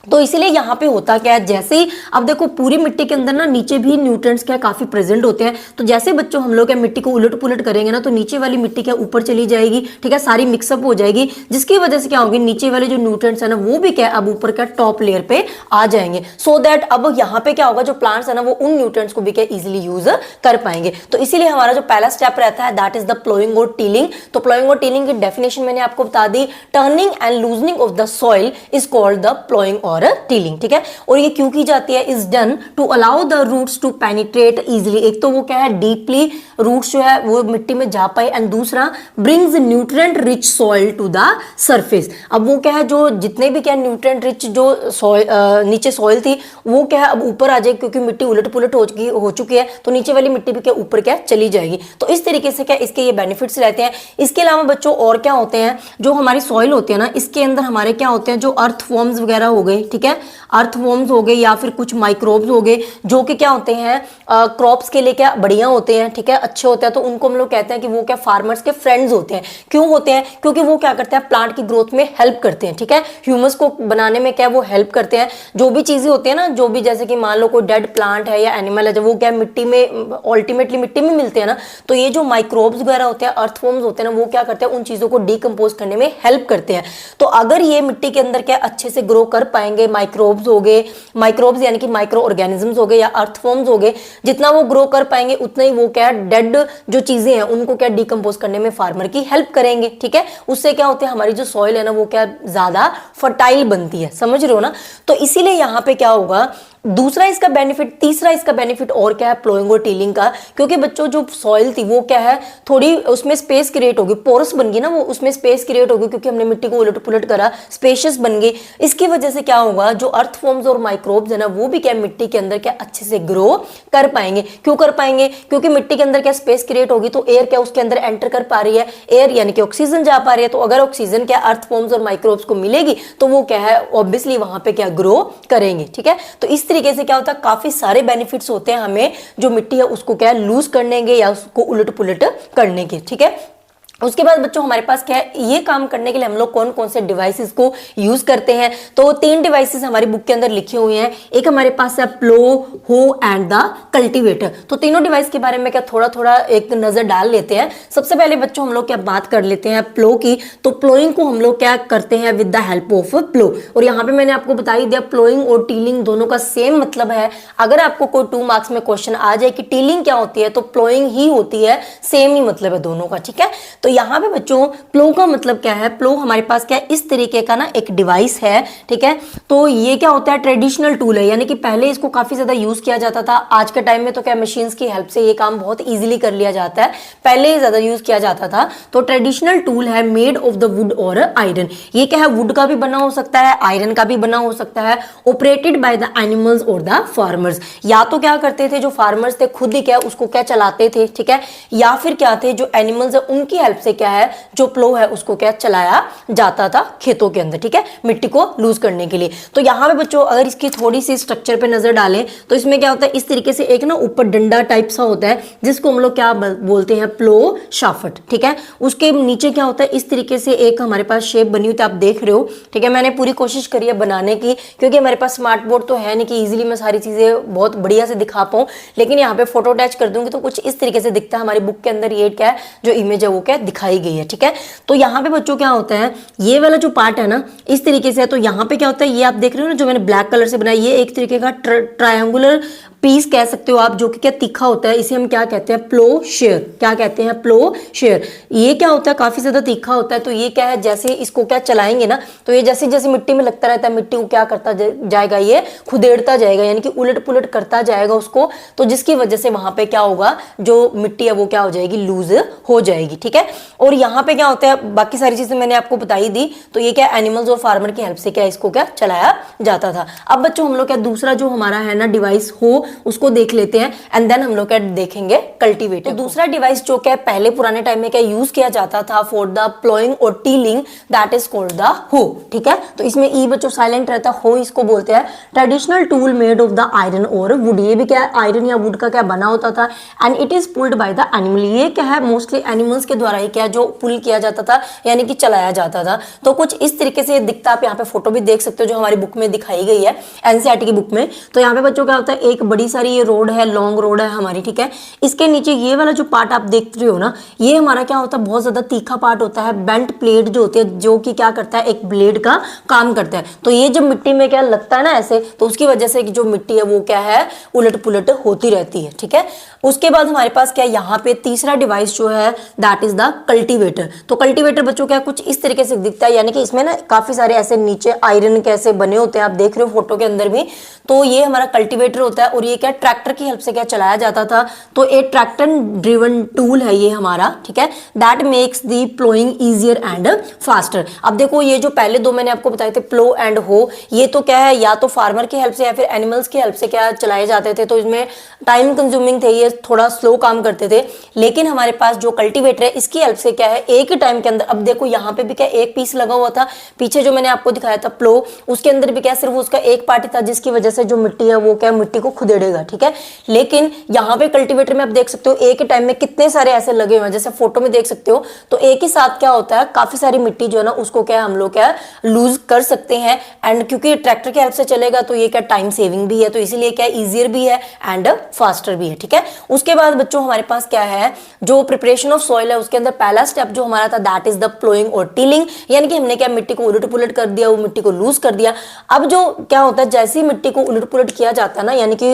तो इसीलिए यहाँ पे होता क्या है, जैसे ही अब देखो पूरी मिट्टी के अंदर ना नीचे भी न्यूट्रिएंट्स क्या काफी प्रेजेंट होते हैं। तो जैसे बच्चों हम लोग क्या मिट्टी को उलट पुलट करेंगे ना, तो नीचे वाली मिट्टी क्या ऊपर चली जाएगी। ठीक है, सारी मिक्सअप हो जाएगी, जिसकी वजह से क्या होगी, नीचे वाले जो न्यूट्रिएंट्स है ना वो भी क्या अब ऊपर क्या टॉप लेयर पे आ जाएंगे। सो दैट अब यहाँ पे क्या होगा, जो प्लांट्स है ना वो उन न्यूट्रिएंट्स को भी क्या इजिली यूज कर पाएंगे। तो इसीलिए हमारा जो पहला स्टेप रहता है दैट इज द प्लोइंग और टीलिंग। तो प्लोइंग और टीलिंग की डेफिनेशन मैंने आपको बता दी, turning and loosening of the soil is called the ploughing और टीलिंग। ठीक है, और ये क्यों की जाती है, is done to allow the roots to penetrate easily. एक तो वो क्या है, डीपली रूट्स जो है वो मिट्टी में जा पाए, एंड दूसरा brings nutrient rich soil to the surface. अब वो क्या है, जो जितने भी क्या न्यूट्रिएंट रिच जो सॉइल नीचे सॉइल थी वो क्या है अब ऊपर आ जाएगी, क्योंकि मिट्टी उलट पुलट हो चुकी है, तो नीचे वाली मिट्टी भी क्या ऊपर क्या चली जाएगी। तो इस तरीके से क्या इसके ये बेनिफिट्स रहते हैं। इसके अलावा बच्चों और क्या होते हैं, जो हमारी सॉइल होती है ना इसके अंदर हमारे क्या होते हैं, जो अर्थवॉर्म्स वगैरह हो गए। ठीक है, अर्थवॉर्म्स हो गए या फिर कुछ माइक्रोब्स हो गए, जो कि क्या होते हैं क्रॉप्स के लिए क्या बढ़िया होते हैं। ठीक है, अच्छे होते हैं, तो उनको हम लोग कहते हैं कि वो क्या फार्मर्स के फ्रेंड्स होते हैं। क्यों होते हैं, क्योंकि वो क्या करते हैं, प्लांट की ग्रोथ में हेल्प करते हैं। ठीक है, ह्यूमस को बनाने में क्या वो हेल्प करते हैं। जो भी चीजें होती है ना, जो भी जैसे कि मान लो कोई डेड प्लांट है या एनिमल है, जब वो क्या मिट्टी में अल्टीमेटली मिट्टी में मिलते हैं ना, तो ये जो माइक्रोब्स वगैरह होते हैं, अर्थवॉर्म्स होते हैं ना, वो क्या करते हैं उन चीजों को डिकम्पोज करने में हेल्प करते हैं। तो अगर ये मिट्टी के अंदर क्या अच्छे से ग्रो कर पाएंगे, माइक्रोब्स हो गए, माइक्रोब्स यानी कि माइक्रो ऑर्गेनिजम्स हो गए या अर्थवॉर्म्स हो गए, जितना वो ग्रो कर पाएंगे उतना ही वो क्या डेड जो चीजें हैं उनको क्या डिकम्पोज करने में फार्मर की हेल्प करेंगे। ठीक है, उससे क्या होता है, हमारी जो सॉइल है ना वो क्या ज्यादा फर्टाइल बनती है। समझ रहे हो ना, तो इसीलिए यहाँ पे क्या होगा, दूसरा इसका बेनिफिट, तीसरा इसका बेनिफिट और क्या है प्लोइंग और टीलिंग का, क्योंकि बच्चों जो सॉइल थी वो क्या है थोड़ी उसमें स्पेस क्रिएट होगी, पोरस बन गई ना, वो उसमें स्पेस क्रिएट होगी, क्योंकि हमने मिट्टी को उलट पुलट करा, स्पेशियस बन गई। इसकी वजह से क्या होगा, जो अर्थवॉर्म्स और माइक्रोब्स है ना वो भी क्या मिट्टी के अंदर क्या अच्छे से ग्रो कर पाएंगे। क्यों कर पाएंगे, क्योंकि मिट्टी के अंदर क्या स्पेस क्रिएट होगी, तो एयर क्या उसके अंदर एंटर कर पा रही है, एयर यानी कि ऑक्सीजन जा पा रही है। तो अगर ऑक्सीजन क्या अर्थवॉर्म्स और माइक्रोब्स को मिलेगी तो वो क्या है ऑब्वियसली वहां पे क्या ग्रो करेंगे। ठीक है, तो इस तरीके से क्या होता है, काफी सारे बेनिफिट्स होते हैं हमें जो मिट्टी है उसको क्या लूज करने के या उसको उलट पुलट करने के। ठीक है, उसके बाद बच्चों हमारे पास क्या है, ये काम करने के लिए हम लोग कौन कौन से डिवाइसेस को यूज करते हैं। तो 3 डिवाइसेस हमारी बुक के अंदर लिखे हुए हैं। एक हमारे पास है प्लो, हो एंड द कल्टीवेटर। तो तीनों डिवाइस के बारे में क्या थोड़ा थोड़ा एक नजर डाल लेते हैं। सबसे पहले बच्चों हम लोग क्या बात कर लेते हैं प्लो की। तो प्लोइंग को हम लोग क्या करते हैं विद द हेल्प ऑफ प्लो। और यहाँ पे मैंने आपको बता ही दिया प्लोइंग और टीलिंग दोनों का सेम मतलब है। अगर आपको कोई 2 मार्क्स में क्वेश्चन आ जाए कि टीलिंग क्या होती है तो प्लोइंग ही होती है, सेम ही मतलब है दोनों का। ठीक है, तो यहाँ पे बच्चों प्लो का मतलब क्या है, प्लो हमारे पास क्या है, इस तरीके का ना एक डिवाइस है, ठीक है। तो ये क्या होता है, ट्रेडिशनल टूल है, यानी कि पहले इसको काफी ज्यादा यूज किया जाता था। आज के टाइम में तो क्या मशीन्स की हेल्प से ये काम बहुत इजीली कर लिया जाता है, पहले ज्यादा यूज किया जाता था। तो ट्रेडिशनल टूल है मेड ऑफ द वुड और आयरन। ये क्या है, वुड का भी बना हो सकता है, आयरन का भी बना हो सकता है। ऑपरेटेड बाय द एनिमल्स और द फार्मर्स, या तो क्या करते थे जो फार्मर्स थे खुद ही क्या उसको क्या चलाते थे, ठीक है, या फिर क्या थे जो एनिमल्स है उनकी हेल्प से क्या है जो प्लो है उसको क्या चलाया जाता था खेतों के अंदर, ठीक है, मिट्टी को लूज करने के लिए। तो यहाँ पे बच्चों अगर इसकी थोड़ी सी स्ट्रक्चर पे नजर डालें तो इसमें क्या होता है, इस तरीके से एक ना ऊपर डंडा टाइप सा होता है जिसको हम लोग क्या बोलते हैं, प्लो शाफ्ट, ठीक है। उसके नीचे क्या होता है, इस तरीके से एक हमारे पास शेप बनी हुई, आप देख रहे हो, ठीक है। मैंने पूरी कोशिश करी है बनाने की, क्योंकि हमारे पास स्मार्ट बोर्ड तो है नहीं कि इजीली मैं सारी चीजें बहुत बढ़िया से दिखा पाऊं, लेकिन यहाँ पे फोटो अटैच कर दूंगी तो कुछ इस तरीके से दिखता है। हमारी बुक के अंदर ये क्या है जो इमेज है वो क्या दिखाई गई है, ठीक है। तो यहाँ पे बच्चों क्या होता है, ये वाला जो पार्ट है ना इस तरीके से है। तो यहाँ पे क्या होता है, ये आप देख रहे हो ना जो मैंने ब्लैक कलर से बनाया, ये एक तरीके का ट्रायंगुलर पीस कह सकते हो आप, जो कि क्या तीखा होता है, इसे हम क्या कहते हैं, प्लो शेयर। क्या कहते हैं, प्लो शेयर। ये क्या होता है, काफी ज्यादा तीखा होता है। तो ये क्या है, जैसे इसको क्या चलाएंगे ना तो ये जैसे जैसे मिट्टी में लगता रहता है, मिट्टी को क्या करता जाएगा, ये खुदेड़ता जाएगा, यानी कि उलट पुलट करता जाएगा उसको। तो जिसकी वजह से वहां पे क्या होगा, जो मिट्टी है वो क्या हो जाएगी, लूज हो जाएगी, ठीक है। और यहाँ पे क्या होता है, बाकी सारी चीजें मैंने आपको बताई दी। तो ये क्या एनिमल्स और फार्मर की हेल्प से क्या इसको क्या चलाया जाता था। अब बच्चों हम लोग क्या दूसरा जो हमारा है ना डिवाइस हो उसको देख लेते हैं, एंड देन हम लोग क्या देखेंगे कल्टीवेटर। तो दूसरा डिवाइस जो क्या पहले पुराने टाइम में क्या यूज किया जाता था फॉर द प्लोइंग और tilling, that is called the हो, ठीक है। तो इसमें ई बच्चों साइलेंट रहता है, हो इसको बोलते हैं। Traditional tool made of the iron और वुड, ये भी क्या आयरन या वुड का क्या बना होता था, and it is pulled by the animal. ये क्या है मोस्टली एनिमल्स के द्वारा ही क्या जो पुल किया जाता था, यानी कि चलाया जाता था। तो कुछ इस तरीके से दिखता, आप यहाँ पे फोटो भी देख सकते हो जो हमारी बुक में दिखाई गई है, एनसीईआरटी की बुक में। तो यहाँ पे बच्चों क्या होता है, एक बड़ी सारी ये रोड है, लॉन्ग रोड है हमारी, ठीक है। इसके नीचे ये वाला जो पार्ट आप देख रहे हो ना, ये हमारा क्या होता है, बहुत ज्यादा तीखा पार्ट होता है। बेंट प्लेट जो होती है, जो कि क्या करता है, एक ब्लेड का काम करता है। तो ये जब मिट्टी में क्या लगता है ना ऐसे, तो उसकी वजह से जो मिट्टी है वो क्या है, उलट पुलट होती रहती है, ठीक है। उसके बाद हमारे पास क्या यहाँ पे तीसरा डिवाइस जो है दैट इज द कल्टीवेटर। तो कल्टीवेटर बच्चों क्या कुछ इस तरीके से दिखता है, यानी कि इसमें ना काफी सारे ऐसे नीचे आयरन कैसे बने होते हैं, आप देख रहे हो फोटो के अंदर भी। तो ये हमारा कल्टीवेटर होता है, और ये क्या ट्रैक्टर की हेल्प से क्या चलाया जाता था। तो एक ट्रैक्टर ड्रिवन टूल है ये हमारा, ठीक है, that makes the ploughing easier and faster. अब देखो ये जो पहले दो मैंने आपको बताए थे प्लो एंड हो, ये तो क्या है या तो फार्मर की हेल्प से या फिर एनिमल्स की हेल्प से क्या चलाए जाते थे। तो इसमें टाइम कंज्यूमिंग थे, ये थोड़ा स्लो काम करते थे। लेकिन हमारे पास जो कल्टीवेटर है इसकी हेल्प से क्या है एक ही टाइम के अंदर, अब देखो यहाँ पे भी क्या एक पीस लगा हुआ था, पीछे जो मैंने आपको दिखाया था प्लो, उसके अंदर भी क्या सिर्फ उसका एक पार्ट था, जिसकी वजह से जो मिट्टी है वो क्या मिट्टी को खुदेड़ेगा, ठीक है। लेकिन यहाँ पे कल्टीवेटर में आप देख सकते हो एक ही टाइम में कितने सारे ऐसे लगे हुए हैं, जैसे फोटो में देख सकते हो। तो एक ही साथ क्या होता है, काफी सारी मिट्टी जो है ना उसको क्या हम लोग क्या लूज कर सकते हैं। एंड क्योंकि ट्रैक्टर की हेल्प से चलेगा तो ये क्या टाइम सेविंग भी है, तो इसीलिए क्या इजियर भी है एंड फास्टर भी है, ठीक है। उसके बाद बच्चों हमारे पास क्या है, जो प्रिपरेशन ऑफ सॉइल है उसके अंदर पहला स्टेप जो हमारा था दैट इज द प्लोइंग और टीलिंग, यानी कि हमने क्या मिट्टी को उलट पुलट कर दिया, वो मिट्टी को लूज कर दिया। अब जो क्या होता है, जैसे ही मिट्टी को उलट पुलट किया जाता है ना, यानी कि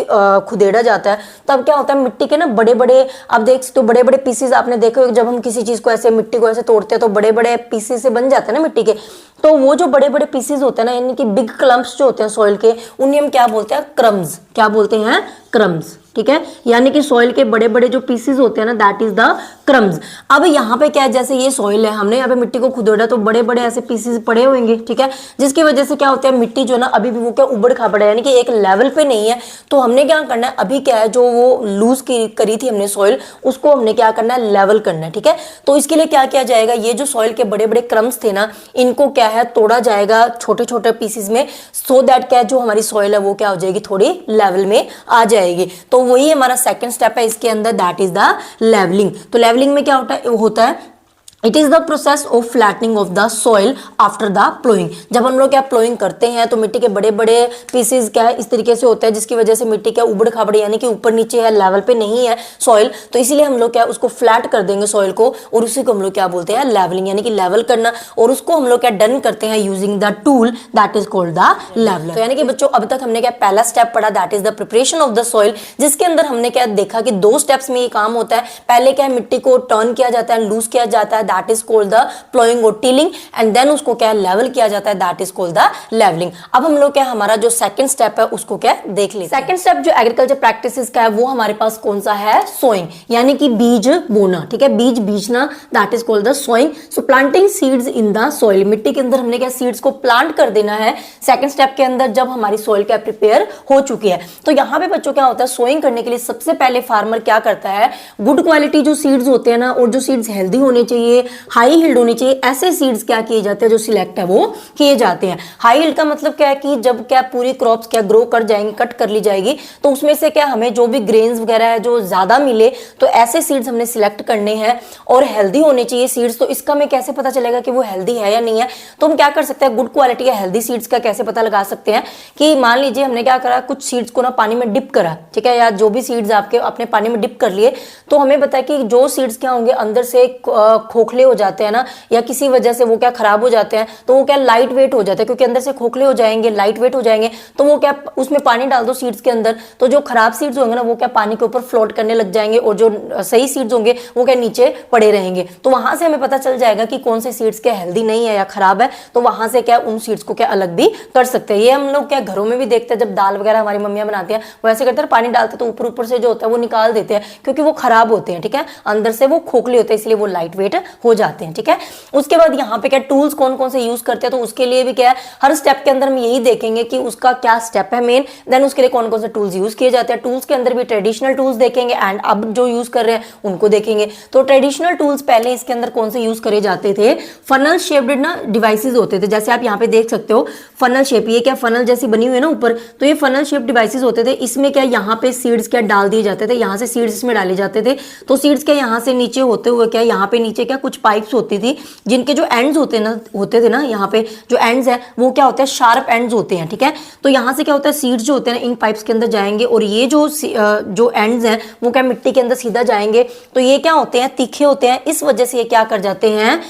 खुदेड़ा जाता है, तब क्या होता है मिट्टी के ना बड़े बड़े, आप देख सकते हो बड़े बड़े पीसेस आपने देखे हो, जब हम किसी चीज को ऐसे मिट्टी को ऐसे तोड़ते हैं तो बड़े बड़े पीसेस से बन जाते हैं ना मिट्टी के। तो वो जो बड़े बड़े पीसेस होते हैं ना, यानी कि बिग क्लम्प्स जो होते हैं सॉइल के, उन्हें हम क्या बोलते हैं, क्रम्स। क्या बोलते हैं, क्रम्स, ठीक है। यानी कि सॉइल के बड़े बड़े जो पीसेस होते हैं ना दैट इज द क्रम्स। अब यहाँ पे क्या है, जैसे ये सॉइल है, हमने यहाँ पे मिट्टी को खुदेड़ा तो बड़े बड़े ऐसे पीसेस पड़े होंगे, ठीक है, जिसकी वजह से क्या होता है मिट्टी जो ना अभी भी वो क्या उबड़ खाबड़ है, यानी कि एक लेवल पे नहीं है। तो हमने क्या करना है, अभी क्या है जो वो लूज करी थी हमने सॉइल, उसको हमने क्या करना है, लेवल करना है, ठीक है। तो इसके लिए क्या किया जाएगा, ये जो सॉइल के बड़े बड़े क्रम्स थे ना, इनको क्या है तोड़ा जाएगा छोटे छोटे पीसेस में, सो दैट क्या जो हमारी सॉइल है वो क्या हो जाएगी, थोड़ी लेवल में आ जाएगी। तो वही हमारा सेकंड स्टेप है इसके अंदर, दैट इज द लेवलिंग। तो लेवलिंग में क्या होता है it is the process of flattening of the soil after the ploughing. जब हम लोग क्या प्लोइंग करते हैं तो मिट्टी के बड़े बड़े पीसेस क्या है इस तरीके से होता है, जिसकी वजह से मिट्टी क्या उबड़ खाबड़ यानी कि ऊपर नीचे है, लेवल पे नहीं है सॉइल। तो इसीलिए हम लोग क्या उसको फ्लैट कर देंगे सॉइल को, और उसी को हम लोग क्या बोलते हैं, लेवलिंग, यानी कि लेवल करना। और उसको हम लोग क्या डन करते हैं using the tool that is called the leveller. तो यानी कि बच्चों अब तक हमने क्या पहला स्टेप पढ़ा that is the preparation of the soil, जिसके अंदर हमने क्या देखा कि 2 स्टेप्स में ये काम होता है। पहले क्या मिट्टी को टर्न किया जाता है, लूज किया जाता है, that is called the ploughing और टिलिंग, एंड देन उसको क्या लेवल किया जाता है, that is called the levelling. अब हम लोग क्या हमारा जो सेकंड स्टेप है उसको क्या देख लेते हैं। सेकंड स्टेप जो एग्रीकल्चर प्रैक्टिसेस का है वो हमारे पास कौन सा है, सोइंग, यानी कि बीज बोना, ठीक है, बीज बीजना, that is called the sowing. So planting seeds in the soil, मिट्टी के अंदर हमने क्या सीड्स को प्लांट कर देना है सेकंड स्टेप के अंदर जब हमारी सॉइल क्या प्रिपेयर हो चुकी है। तो यहाँ पे बच्चों क्या होता है, सोइंग करने के लिए सबसे पहले फार्मर क्या करता है, गुड क्वालिटी जो सीड्स होते हैं ना, और जो सीड्स हेल्दी होने चाहिए, हाई हिल्ड होनी चाहिए, ऐसे सीड्स क्या किए जाते हैं, जो सिलेक्ट है वो किए जाते हैं। हाई हिल्ड का मतलब क्या है कि जब क्या पूरी क्रॉप्स क्या ग्रो कर जाएंगी, कट कर ली जाएगी, तो उसमें से क्या हमें जो भी ग्रेन्स वगैरह है जो ज्यादा मिले, तो ऐसे सीड्स हमने सिलेक्ट करने हैं, और हेल्दी होने चाहिए सीड्स। तो इसका हमें कैसे पता चलेगा कि वो हेल्दी है या नहीं है, तो हम क्या कर सकते हैं, गुड क्वालिटी या हेल्दी सीड्स का कैसे पता लगा सकते हैं कि मान लीजिए हमने क्या करा, कुछ सीड्स को ना पानी में डिप करा, ठीक है, या जो भी सीड्स आपके अपने पानी में डिप कर लिए, तो हमें पता है कि जो सीड्स क्या होंगे अंदर से खोखले हो जाते हैं ना, या किसी वजह से वो क्या खराब हो जाते हैं, तो वो क्या लाइट वेट हो जाते हैं, क्योंकि अंदर से खोखले हो जाएंगे, लाइट वेट हो जाएंगे, तो वो क्या उसमें पानी डाल दो सीड्स के अंदर, तो जो खराब सीड्स होंगे ना वो क्या पानी के ऊपर फ्लोट करने लग जाएंगे, और जो सही सीड्स होंगे वो क्या नीचे पड़े रहेंगे। तो वहां से हमें पता चल जाएगा कि कौन से सीड्स क्या हेल्दी नहीं है या खराब है, तो वहां से क्या उन सीड्स को क्या अलग भी कर सकते हैं। ये हम लोग क्या घरों में भी देखते हैं, जब दाल वगैरह हमारी मम्मियां बनाती हैं वो ऐसे करते हैं, पानी डालते तो ऊपर ऊपर से जो होता है वो निकाल देते हैं, क्योंकि वो खराब होते हैं, ठीक है, अंदर से वो खोखले होते हैं, इसलिए वो लाइट वेट हो जाते हैं, ठीक है। उसके बाद यहाँ पे क्या टूल्स कौन कौन से यूज करते हैं, तो उसके लिए भी क्या है, हर स्टेप के अंदर हम यही देखेंगे कि उसका क्या स्टेप है मेन, देन उसके लिए कौन कौन से टूल्स यूज किए जाते हैं। टूल्स के अंदर भी ट्रेडिशनल टूल्स देखेंगे एंड अब जो यूज कर रहे हैं उनको देखेंगे। तो ट्रेडिशनल टूल्स पहले इसके अंदर कौन से यूज करे जाते थे, फनल शेप्ड ना डिवाइसेस होते थे, जैसे आप यहाँ पे देख सकते हो फनल शेप, ये क्या फनल जैसी बनी हुई है ना ऊपर, तो ये फनल शेप डिवाइसेस होते थे। इसमें क्या यहाँ पे सीड्स क्या डाल दिए जाते थे, यहाँ से सीड्स इसमें डाले जाते थे, तो सीड्स क्या यहाँ से नीचे होते हुए क्या यहाँ पे नीचे क्या कुछ पाइप्स होती थी, जिनके जो एंड्स होते थे ना यहाँ पे जो एंड्स है वो क्या होते हैं, शार्प एंड्स होते हैं, ठीक है। तो यहाँ से क्या होता है, सीड्स जो होते हैं इन पाइप्स के अंदर जाएंगे, और ये जो एंड्स हैं वो क्या मिट्टी के अंदर सीधा जाएंगे, तो ये क्या होते हैं, तीखे होते हैं, इस वजह से ये क्या कर जाते हैं,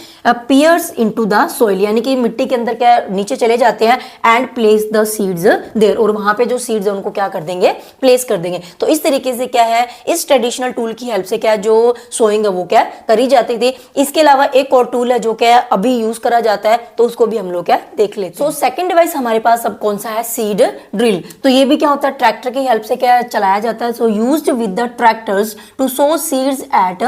पियर्स इनटू द सॉइल, यानी कि मिट्टी के अंदर क्या नीचे चले जाते हैं, and place the seeds there, और वहां पे जो सीड्स है उनको क्या कर देंगे, प्लेस कर देंगे। तो इस तरीके से क्या है, इस ट्रेडिशनल टूल की हेल्प से क्या जो सोइंग है वो क्या करी जाती थी। इसके अलावा एक और टूल है जो क्या अभी यूज करा जाता है, तो उसको भी हम लोग क्या देख लेते हैं। सो सेकंड डिवाइस हमारे पास अब कौन सा है, सीड ड्रिल। तो ये भी क्या होता है, ट्रैक्टर की हेल्प से क्या चलाया जाता है। So used with the tractors to sow seeds at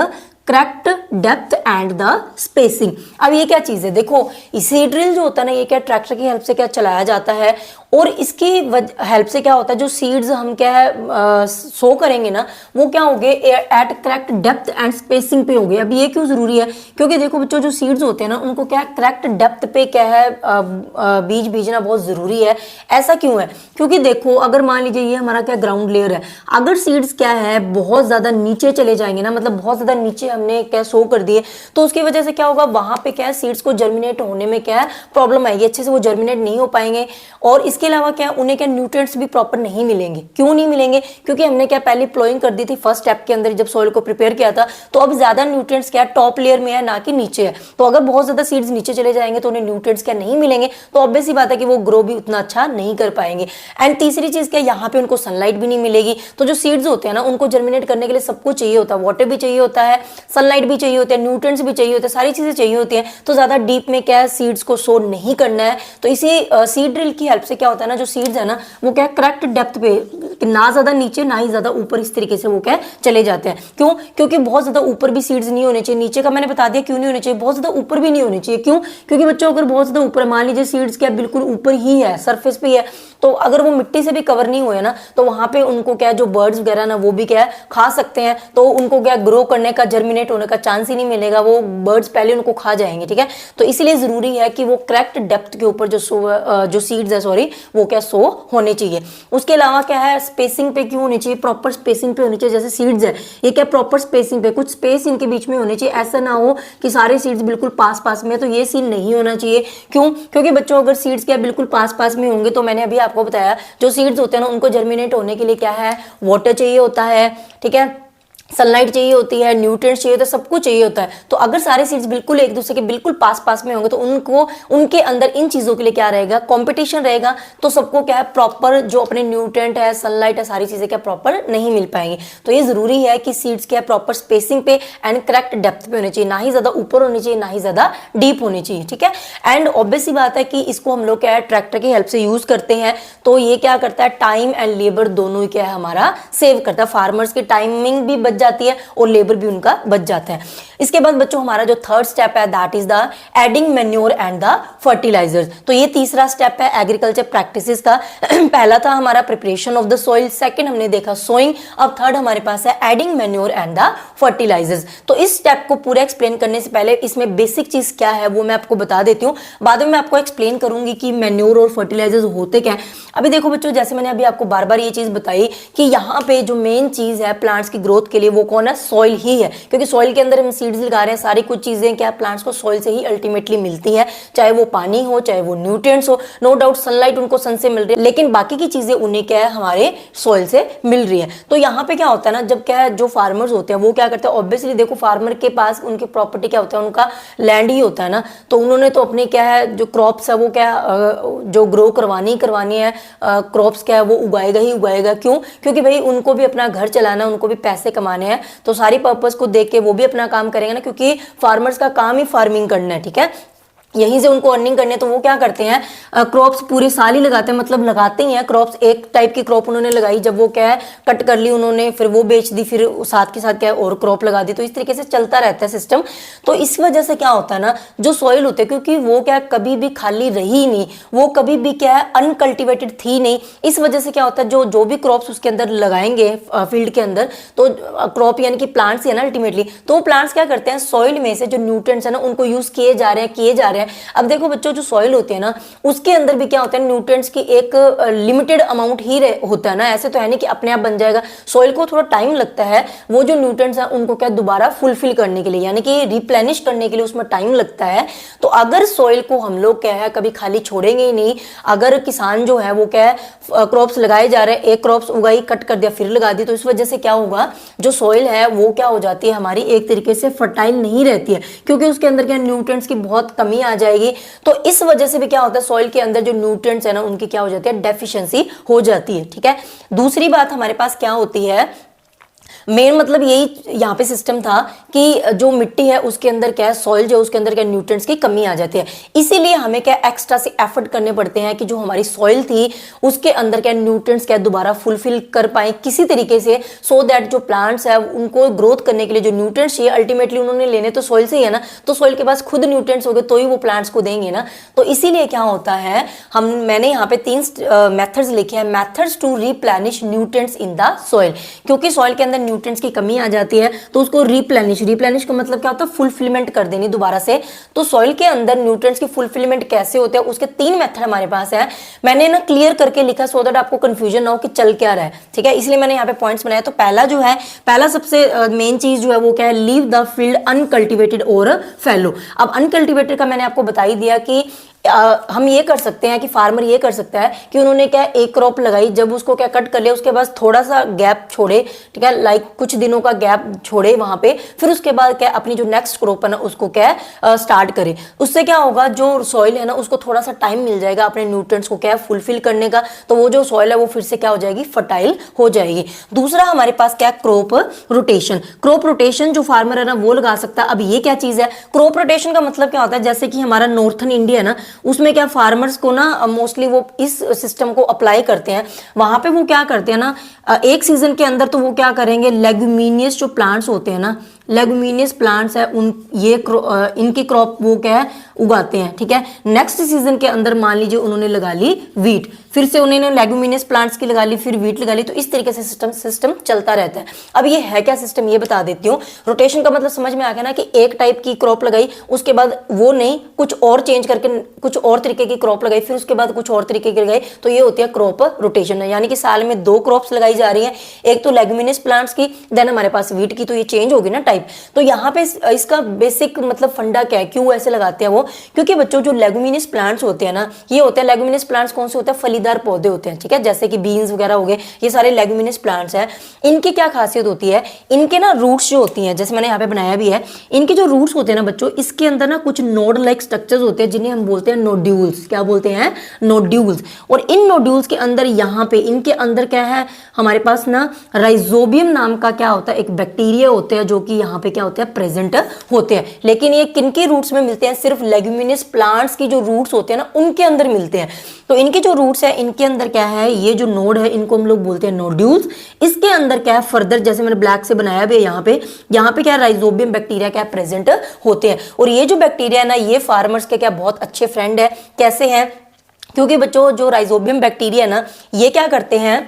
correct depth and the spacing. अब ये क्या चीज है, देखो इसी ड्रिल जो होता है ना, ये क्या ट्रैक्टर की हेल्प से क्या चलाया जाता है, और इसकी हेल्प से क्या होता है, जो सीड्स हम क्या है सो करेंगे ना, वो क्या होंगे at correct depth and spacing पे होंगे। अब ये क्यों जरूरी है, क्योंकि देखो बच्चों जो सीड्स होते हैं ना उनको क्या करेक्ट डेप्थ पे क्या है बीज बीजना बहुत जरूरी है। ऐसा क्यों है, क्योंकि देखो अगर मान लीजिए ये हमारा क्या ग्राउंड लेयर है, अगर सीड्स क्या है बहुत ज्यादा नीचे चले जाएंगे ना, मतलब बहुत ज्यादा नीचे हमने क्या सो कर दिए, तो उसकी वजह से क्या होगा, वहां पे क्या है सीड्स को जर्मिनेट होने में क्या है प्रॉब्लम आएगी, अच्छे से वो जर्मिनेट नहीं हो पाएंगे। और इसके अलावा क्या उन्हें क्या न्यूट्रिएंट्स भी प्रॉपर नहीं मिलेंगे। क्यों नहीं मिलेंगे, क्योंकि हमने क्या पहले प्लोइंग कर दी थी फर्स्ट स्टेप के अंदर जब सॉइल को प्रिपेयर किया था, तो अब ज्यादा न्यूट्रिएंट्स क्या टॉप लेयर में है ना कि नीचे है। तो अगर बहुत ज्यादा सीड्स नीचे चले जाएंगे तो उन्हें न्यूट्रिएंट्स क्या नहीं मिलेंगे, तो ऑब्वियस सी बात है कि वो ग्रो भी उतना अच्छा नहीं कर पाएंगे। एंड तीसरी चीज क्या, यहाँ पे उनको सनलाइट भी नहीं मिलेगी। तो जो सीड्स होते हैं ना उनको जर्मिनेट करने के लिए सब कुछ चाहिए होता है, वाटर भी चाहिए होता है, सनलाइट भी चाहिए होता है, न्यूट्रिएंट्स भी चाहिए होते हैं, सारी चीजें चाहिए होती है। तो ज्यादा डीप में क्या है सीड्स को सो नहीं करना है। तो इसी सीड ड्रिल की हेल्प से क्या होता है ना, जो सीड्स है ना वो क्या करेक्ट डेप्थ पे, ना ज्यादा नीचे ना ही ज्यादा ऊपर, इस तरीके से वो क्या चले जाते हैं। क्यों, क्योंकि बहुत ज्यादा ऊपर भी सीड्स नहीं होने चाहिए, नीचे का मैंने बता दिया क्यों नहीं होने चाहिए, बहुत ज्यादा ऊपर भी नहीं होने चाहिए। क्यों, क्योंकि बच्चों अगर बहुत ज्यादा ऊपर, मान लीजिए सीड्स क्या बिल्कुल ऊपर ही है, सरफेस पे है, तो अगर वो मिट्टी से भी कवर नहीं हुए ना, तो वहां पे उनको क्या जो बर्ड्स वगैरह ना वो भी क्या खा सकते हैं, तो उनको क्या ग्रो करने का, जर्मिनेट होने का चांस ही नहीं मिलेगा, वो बर्ड्स पहले उनको खा जाएंगे, ठीक है। तो इसलिए जरूरी है कि वो करेक्ट डेप्थ के ऊपर जो सीड्स है सॉरी वो क्या सो होने चाहिए। उसके अलावा क्या है, स्पेसिंग पे क्यों होनी चाहिए, प्रॉपर स्पेसिंग पे होनी चाहिए। जैसे सीड्स है ये क्या प्रॉपर स्पेसिंग पे, कुछ स्पेस इनके बीच में होनी चाहिए, ऐसा ना हो कि सारे सीड्स बिल्कुल पास पास में, तो ये सीन नहीं होना चाहिए। क्यों, क्योंकि बच्चों अगर सीड्स क्या बिल्कुल पास पास में होंगे, तो मैंने अभी आपको बताया जो सीड्स होते हैं ना उनको जर्मिनेट होने के लिए क्या है वाटर चाहिए होता है, ठीक है। सनलाइट चाहिए होती है, न्यूट्रिएंट्स चाहिए होता है, सब कुछ चाहिए होता है। तो अगर सारे सीड्स बिल्कुल एक दूसरे के बिल्कुल पास पास में होंगे तो उनको उनके अंदर इन चीज़ों के लिए क्या रहेगा, कंपटीशन रहेगा। तो सबको क्या है, प्रॉपर जो अपने न्यूट्रिएंट है, सनलाइट है, सारी चीज़ें क्या प्रॉपर नहीं मिल पाएंगी। तो ये ज़रूरी है कि सीड्स क्या प्रॉपर स्पेसिंग पे एंड करेक्ट डेप्थ पे होनी चाहिए, ना ही ज़्यादा ऊपर होनी चाहिए, ना ही ज़्यादा डीप होनी चाहिए, ठीक है। एंड ऑब्वियस सी बात है कि इसको हम लोग क्या है, ट्रैक्टर की हेल्प से यूज़ करते हैं। तो ये क्या करता है, टाइम एंड लेबर दोनों ही क्या है हमारा सेव करता है। फार्मर्स की टाइमिंग भी बच जाती है और लेबर भी उनका बच जाता है। इसके बाद बच्चों हमारा जो थर्ड स्टेप है that is the adding manure and the fertilisers. तो ये तीसरा स्टेप है एग्रीकल्चर प्रैक्टिसेस का। पहला था हमारा preparation of the soil, second हमने देखा सोइंग, अब थर्ड हमारे पास है adding manure and the fertilisers. तो इस स्टेप को पूरा एक्सप्लेन करने से पहले इसमें बेसिक चीज क्या है वो मैं आपको बता देती हूँ, बाद में मैं आपको एक्सप्लेन करूंगी कि मैन्योर और फर्टिलाइजर्स होते क्या है। अभी देखो बच्चों, जैसे मैंने अभी आपको बार बार ये चीज बताई कि यहाँ पे जो मेन चीज है प्लांट्स की ग्रोथ के लिए वो कौन है, सॉइल ही है। क्योंकि सॉइल के अंदर हम सीड्स लगा रहे हैं, सारी कुछ चीजें क्या प्लांट्स को सॉइल से ही अल्टीमेटली मिलती है, चाहे वो पानी हो, चाहे वो न्यूट्रिएंट्स हो। नो डाउट सनलाइट उनको सन से मिल रही है, लेकिन बाकी की चीजें उन्हें क्या है हमारे सॉइल से मिल रही है। तो यहाँ पे क्या होता है ना, जब क्या है जो फार्मर्स होते हैं वो क्या करते हैं, ऑब्वियसली देखो फार्मर के पास उनकी प्रॉपर्टी क्या होता है, उनका लैंड ही होता है ना। तो उन्होंने तो अपने क्या है जो क्रॉप्स है वो क्या जो ग्रो करवानी है, क्रॉप्स क्या है वो उगाएगा ही उगाएगा। क्यों? क्योंकि भाई उनको भी अपना घर चलाना है, उनको भी पैसे कमाने हैं। तो सारी पर्पस को देख के वो भी अपना काम करेंगे ना, क्योंकि फार्मर्स का काम ही फार्मिंग करना है, ठीक है, यहीं से उनको अर्निंग करनी है। तो वो क्या करते हैं, क्रॉप्स पूरे साल ही लगाते हैं, मतलब लगाते ही हैं क्रॉप्स। एक टाइप की क्रॉप उन्होंने लगाई, जब वो क्या है कट कर ली उन्होंने, फिर वो बेच दी, फिर साथ के साथ क्या है और क्रॉप लगा दी। तो इस तरीके से चलता रहता है सिस्टम। तो इस वजह से क्या होता है ना, जो सॉइल होते हैं क्योंकि वो क्या कभी भी खाली रही नहीं, वो कभी भी क्या है अनकल्टिवेटेड थी नहीं। इस वजह से क्या होता है, जो भी क्रॉप्स उसके अंदर लगाएंगे फील्ड के अंदर, तो क्रॉप यानी कि प्लांट्स है ना अल्टीमेटली, तो वो प्लांट्स क्या करते हैं सॉइल में से जो न्यूट्रिएंट्स है ना उनको यूज किए जा रहे हैं। अब देखो बच्चों, जो सॉइल होती है ना उसके अंदर भी क्या होता है, न्यूट्रिएंट्स की एक लिमिटेड अमाउंट ही होता है ना। ऐसे तो है नहीं कि अपने आप बन जाएगा, सॉइल को थोड़ा टाइम लगता है वो जो न्यूट्रिएंट्स हैं उनको क्या दोबारा फुलफिल करने के लिए, यानी कि रिप्लेनिश करने के लिए उसमें टाइम लगता है। तो अगर सॉइल को हम लोग क्या है कभी खाली छोड़ेंगे ही नहीं, अगर किसान जो है वो क्या है क्रॉप्स लगाए जा रहे हैं, एक क्रॉप्स उगाई कट कर दिया फिर लगा दी, तो इस वजह से क्या होगा, जो सॉइल है वो क्या हो जाती है हमारी एक तरीके से फर्टाइल नहीं रहती है, क्योंकि उसके अंदर क्या न्यूट्रिएंट्स की बहुत कमी आ जाएगी। तो इस वजह से भी क्या होता है, सॉइल के अंदर जो न्यूट्रिएंट्स है ना उनकी क्या हो जाती है, डेफिशिएंसी हो जाती है, ठीक है। दूसरी बात हमारे पास क्या होती है, मेन मतलब यही यहाँ पे सिस्टम था कि जो मिट्टी है उसके अंदर क्या है, सॉइल जो उसके अंदर क्या न्यूट्रिएंट्स की कमी आ जाती है। इसीलिए हमें क्या एक्स्ट्रा से एफर्ट करने पड़ते हैं कि जो हमारी सॉइल थी उसके अंदर क्या न्यूट्रिएंट्स क्या दोबारा फुलफिल कर पाए किसी तरीके से, सो दैट जो प्लांट्स है उनको ग्रोथ करने के लिए जो न्यूट्रिएंट्स चाहिए अल्टीमेटली उन्होंने लेने तो सॉइल से ही है ना। तो सॉइल के पास खुद न्यूट्रिएंट्स हो गए तो ही वो प्लांट्स को देंगे ना। तो इसीलिए क्या होता है, मैंने यहाँ पे 3 मेथड्स लिखे हैं, methods to replenish nutrients in the soil. क्योंकि सॉइल के अंदर न्यूट्रिएंट्स की कमी आ जाती है तो उसको रिप्लेनिश का मतलब क्या होता है, फुलफिलमेंट कर देनी दोबारा से। तो सॉइल के अंदर न्यूट्रिएंट्स की फुलफिलमेंट कैसे होते हैं, उसके 3 मेथड हमारे पास है। मैंने ना क्लियर करके लिखा सो दैट आपको कंफ्यूजन ना हो कि चल क्या रहा है, ठीक है, इसलिए मैंने यहाँ पे पॉइंट्स बनाए। तो पहला सबसे मेन चीज जो है वो क्या है, लीव द फील्ड अनकल्टिवेटेड और फैलो। अब अनकल्टिवेटेड का मैंने आपको बता ही दिया कि हम ये कर सकते हैं कि फार्मर ये कर सकता है कि उन्होंने क्या एक क्रॉप लगाई, जब उसको क्या कट कर लिया उसके बाद थोड़ा सा गैप छोड़े, ठीक है, लाइक कुछ दिनों का गैप छोड़े वहां पे, फिर उसके बाद क्या अपनी जो नेक्स्ट क्रॉप है ना उसको क्या स्टार्ट करे। उससे क्या होगा, जो सॉइल है ना उसको थोड़ा सा टाइम मिल जाएगा अपने न्यूट्रिएंट्स को क्या फुलफिल करने का। तो वो जो सॉइल है वो फिर से क्या हो जाएगी, फर्टाइल हो जाएगी। दूसरा हमारे पास क्या, क्रॉप रोटेशन। क्रॉप रोटेशन जो फार्मर है ना वो लगा सकता है। अब ये क्या चीज है, क्रॉप रोटेशन का मतलब क्या होता है, जैसे कि हमारा नॉर्थन इंडिया है ना उसमें क्या फार्मर्स को ना मोस्टली वो इस सिस्टम को अप्लाई करते हैं। वहां पे वो क्या करते हैं ना, एक सीजन के अंदर तो वो क्या करेंगे, लेग्यूमिनियस जो प्लांट्स होते हैं ना, लेग्यूमिनियस प्लांट्स है इनकी क्रॉप वो क्या है उगाते हैं, ठीक है। नेक्स्ट सीजन के अंदर मान लीजिए उन्होंने लगा ली वीट, फिर से उन्होंने लेग्यूमिनियस प्लांट्स की लगा ली, फिर वीट लगा ली। तो इस तरीके से सिस्टम चलता रहता है। अब ये है क्या सिस्टम, ये बता देती हूँ। रोटेशन का मतलब समझ में आ गया ना, कि एक टाइप की क्रॉप लगाई उसके बाद वो नहीं कुछ और चेंज करके कुछ और तरीके की क्रॉप लगाई, फिर उसके बाद कुछ और तरीके की लगाई, तो ये होती है क्रॉप रोटेशन। यानी कि साल में 2 क्रॉप्स लगाई जा रही है, एक तो लेग्यूमिनियस प्लांट्स की, देन हमारे पास वीट की, तो ये चेंज होगी ना टाइप। तो यहाँ पे इसका बेसिक मतलब फंडा क्या है, क्यों ऐसे लगाते हैं वो, क्योंकि बच्चों जो लेगुमिनस प्लांट्स होते हैं ना, ये होते हैं लेगुमिनस प्लांट्स कौन से होते हैं, फलीदार पौधे होते हैं, ठीक है, जैसे कि बीन्स वगैरह हो गए, ये सारे लेगुमिनस प्लांट्स हैं। इनकी क्या खासियत होती है, इनके ना रूट्स जो होती हैं, जैसे मैंने यहाँ पे बनाया भी है, इनके जो रूट्स होते हैं ना बच्चों, इसके अंदर ना कुछ नोड लाइक स्ट्रक्चर्स होते हैं जिन्हें हम बोलते हैं नोड्यूल्स। क्या बोलते हैं, नोड्यूल्स। और इन नोड्यूल्स के अंदर यहाँ पे इनके अंदर क्या है हमारे पास ना, राइजोबियम नाम का क्या होता है, एक बैक्टीरिया होते हैं जो कि यहाँ पे क्या होते हैं, प्रेजेंट होते हैं। लेकिन ये किनके रूट्स में मिलते हैं, सिर्फ लेग्यूमिनस प्लांट्स की जो रूट्स होते हैं ना उनके अंदर मिलते हैं। तो इनके जो रूट्स है, इनके अंदर क्या है, ये जो नोड है इनको हम लोग बोलते हैं नोड्यूल्स। इसके अंदर क्या है फर्दर, जैसे मैंने ब्लैक से बनाया भी है यहाँ पे क्या है, राइजोबियम बैक्टीरिया क्या प्रेजेंट होते हैं। और ये जो बैक्टीरिया है ना, ये फार्मर्स के क्या बहुत अच्छे फ्रेंड है। कैसे हैं, क्योंकि बच्चों जो राइजोबियम बैक्टीरिया है ना, ये क्या करते हैं,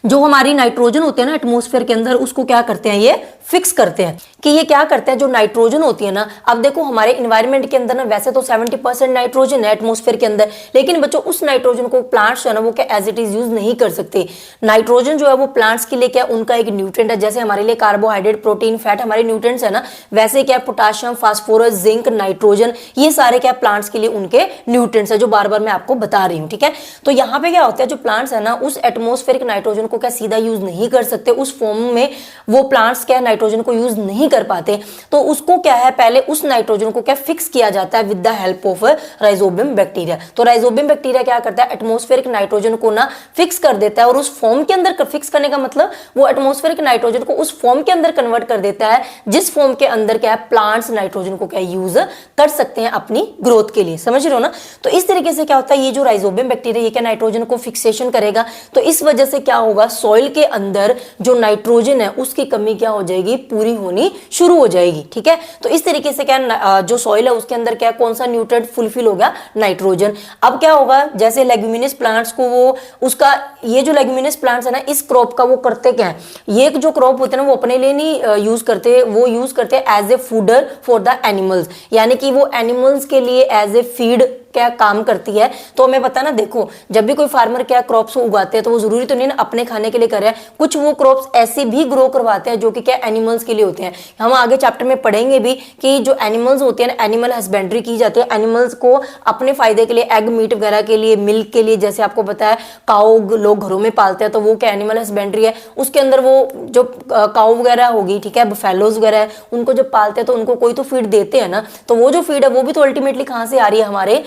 जो हमारी नाइट्रोजन होते हैं ना एटमॉस्फेयर के अंदर, उसको क्या करते हैं, ये फिक्स करते हैं। कि ये क्या करते हैं, जो नाइट्रोजन होती है ना, अब देखो हमारे इन्वायरमेंट के अंदर ना वैसे तो 70% नाइट्रोजन है एटमॉस्फेयर के अंदर, लेकिन बच्चों उस नाइट्रोजन को प्लांट्स जो है ना वो क्या एज इट इज यूज नहीं कर सकते। नाइट्रोजन जो है वो प्लांट्स के लिए क्या उनका एक न्यूट्रिएंट है, जैसे हमारे लिए कार्बोहाइड्रेट, प्रोटीन, फैट हमारे न्यूट्रिएंट्स है ना, वैसे क्या पोटाशियम, फास्फोरस, जिंक, नाइट्रोजन, ये सारे क्या प्लांट्स के लिए उनके न्यूट्रिएंट्स है, जो बार बार मैं आपको बता रही हूँ, ठीक है। तो यहाँ पे क्या होता है, जो प्लांट्स है ना उस एटमॉस्फेरिक नाइट्रोजन को क्या सीधा यूज नहीं कर सकते, उस फॉर्म में वो प्लांट्स क्या नाइट्रोजन को यूज नहीं कर पाते। तो उसको क्या है, पहले उस नाइट्रोजन को क्या फिक्स किया जाता है with the help of rhizobium bacteria. तो राइजोबियम बैक्टीरिया क्या करता है, एटमॉस्फेरिक नाइट्रोजन को ना फिक्स कर देता है, और उस फॉर्म के अंदर फिक्स करने का मतलब वो एटमॉस्फेरिक नाइट्रोजन को उस फॉर्म के अंदर कन्वर्ट कर देता है जिस फॉर्म के अंदर क्या है प्लांट्स नाइट्रोजन को क्या यूज कर सकते हैं अपनी ग्रोथ के लिए। समझ रहे हो ना। तो इस तरीके से क्या होता है, ये जो राइजोबियम बैक्टीरिया ये क्या नाइट्रोजन को फिक्सेशन करेगा, तो इस वजह से क्या होगा, सॉइल के अंदर जो नाइट्रोजन है उसकी कमी क्या हो जाएगी, पूरी होनी शुरू हो जाएगी, ठीक है। तो इस तरीके से क्या जो सॉइल है उसके अंदर क्या कौन सा न्यूट्रिएंट फुलफिल हो गया, नाइट्रोजन। अब क्या होगा, जैसे लेग्यूमिनस प्लांट्स को वो उसका ये जो लेग्यूमिनस प्लांट्स है ना इस क्रॉप का वो करते क्या है, ये जो क्रॉप होते हैं ना वो अपने लिए नहीं यूज करते, वो यूज करते हैं as a fodder for the animals, यानी कि वो एनिमल्स के लिए एज ए फीड क्या काम करती है। तो हमें पता ना, देखो जब भी कोई फार्मर क्या क्रॉप्स उगाते हैं तो वो जरूरी तो नहीं ना अपने खाने के लिए कर रहे हैं, कुछ वो क्रॉप्स ऐसे भी ग्रो करवाते हैं जो कि क्या एनिमल्स के लिए होते हैं। हम आगे चैप्टर में पढ़ेंगे भी कि जो एनिमल्स होते हैं, एनिमल हस्बेंड्री की जाती है, एनिमल्स को अपने फायदे के लिए, एग मीट वगैरह के लिए, मिल्क के लिए, जैसे आपको पता है काऊ लोग घरों में पालते हैं तो वो क्या एनिमल हस्बेंड्री है, उसके अंदर वो जो काऊ वगैरह होगी, ठीक है, बफेलोज वगैरह है, उनको जब पालते हैं तो उनको कोई तो फीड देते हैं ना, तो वो जो फीड है वो भी तो अल्टीमेटली कहाँ से आ रही है, हमारे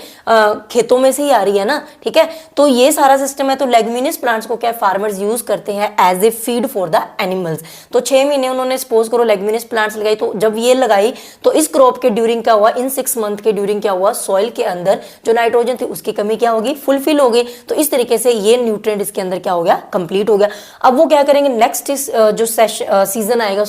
खेतों में से ही आ रही है ना, ठीक है। तो ये सारा सिस्टम है। तो लेग्यूमिनस प्लांट्स को क्या फार्मर्स यूज करते हैं as a feed for the animals. तो 6 महीने उन्होंने सपोज करो लेग्यूमिनस प्लांट्स लगाई, तो जब ये लगाई तो इस क्रॉप के ड्यूरिंग क्या हुआ, इन 6 मंथ के ड्यूरिंग क्या हुआ, सॉइल के अंदर जो नाइट्रोजन थी उसकी कमी क्या होगी, फुलफिल हो गई। तो इस तरीके से ये न्यूट्रिएंट इसके अंदर क्या हो गया, कंप्लीट हो गया। अब वो क्या करेंगे, नेक्स्ट जो सीजन आएगा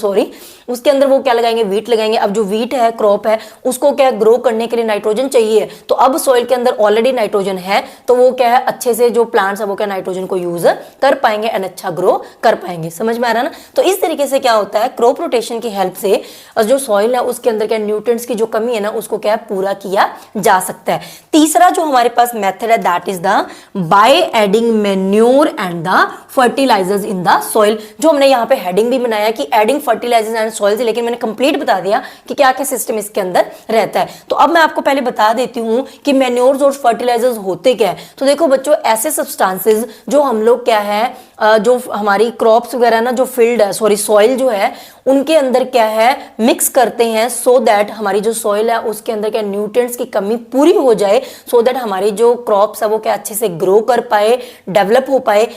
उसके अंदर वो क्या लगाएंगे, वीट लगाएंगे। अब जो वीट है, क्रॉप है, उसको क्या ग्रो करने के लिए नाइट्रोजन चाहिए, तो अब सॉइल के अंदर ऑलरेडी नाइट्रोजन है, तो वो क्या है अच्छे से जो प्लांट्स है वो क्या नाइट्रोजन को यूज कर पाएंगे एंड अच्छा ग्रो कर पाएंगे। समझ में आ रहा है ना। तो इस तरीके से क्या होता है, क्रॉप रोटेशन की हेल्प से जो सॉइल है उसके अंदर क्या न्यूट्रिएंट्स की जो कमी है ना उसको क्या पूरा किया जा सकता है। तीसरा जो हमारे पास मेथड है that is the by adding manure and the fertilisers in the soil. जो हमने यहाँ पे हेडिंग भी बनाया कि एडिंग फर्टिलाइजर्स एंड सॉइल, लेकिन मैंने कंप्लीट बता दिया कि क्या क्या सिस्टम इसके अंदर रहता है। तो अब मैं आपको पहले बता देती हूँ कि मैन्योर्स और फर्टिलाइजर्स होते क्या है। तो देखो बच्चों, ऐसे सब्सटेंसेस जो हम लोग क्या है, जो हमारी क्रॉप्स वगैरह ना जो फील्ड है, सॉरी सॉइल जो है उनके अंदर क्या है मिक्स करते हैं, सो दैट हमारी जो सॉइल है उसके अंदर क्या न्यूट्रिएंट्स की कमी पूरी हो जाए, सो दैट हमारी जो क्रॉप्स है वो क्या अच्छे से ग्रो कर पाए, डेवलप हो पाए।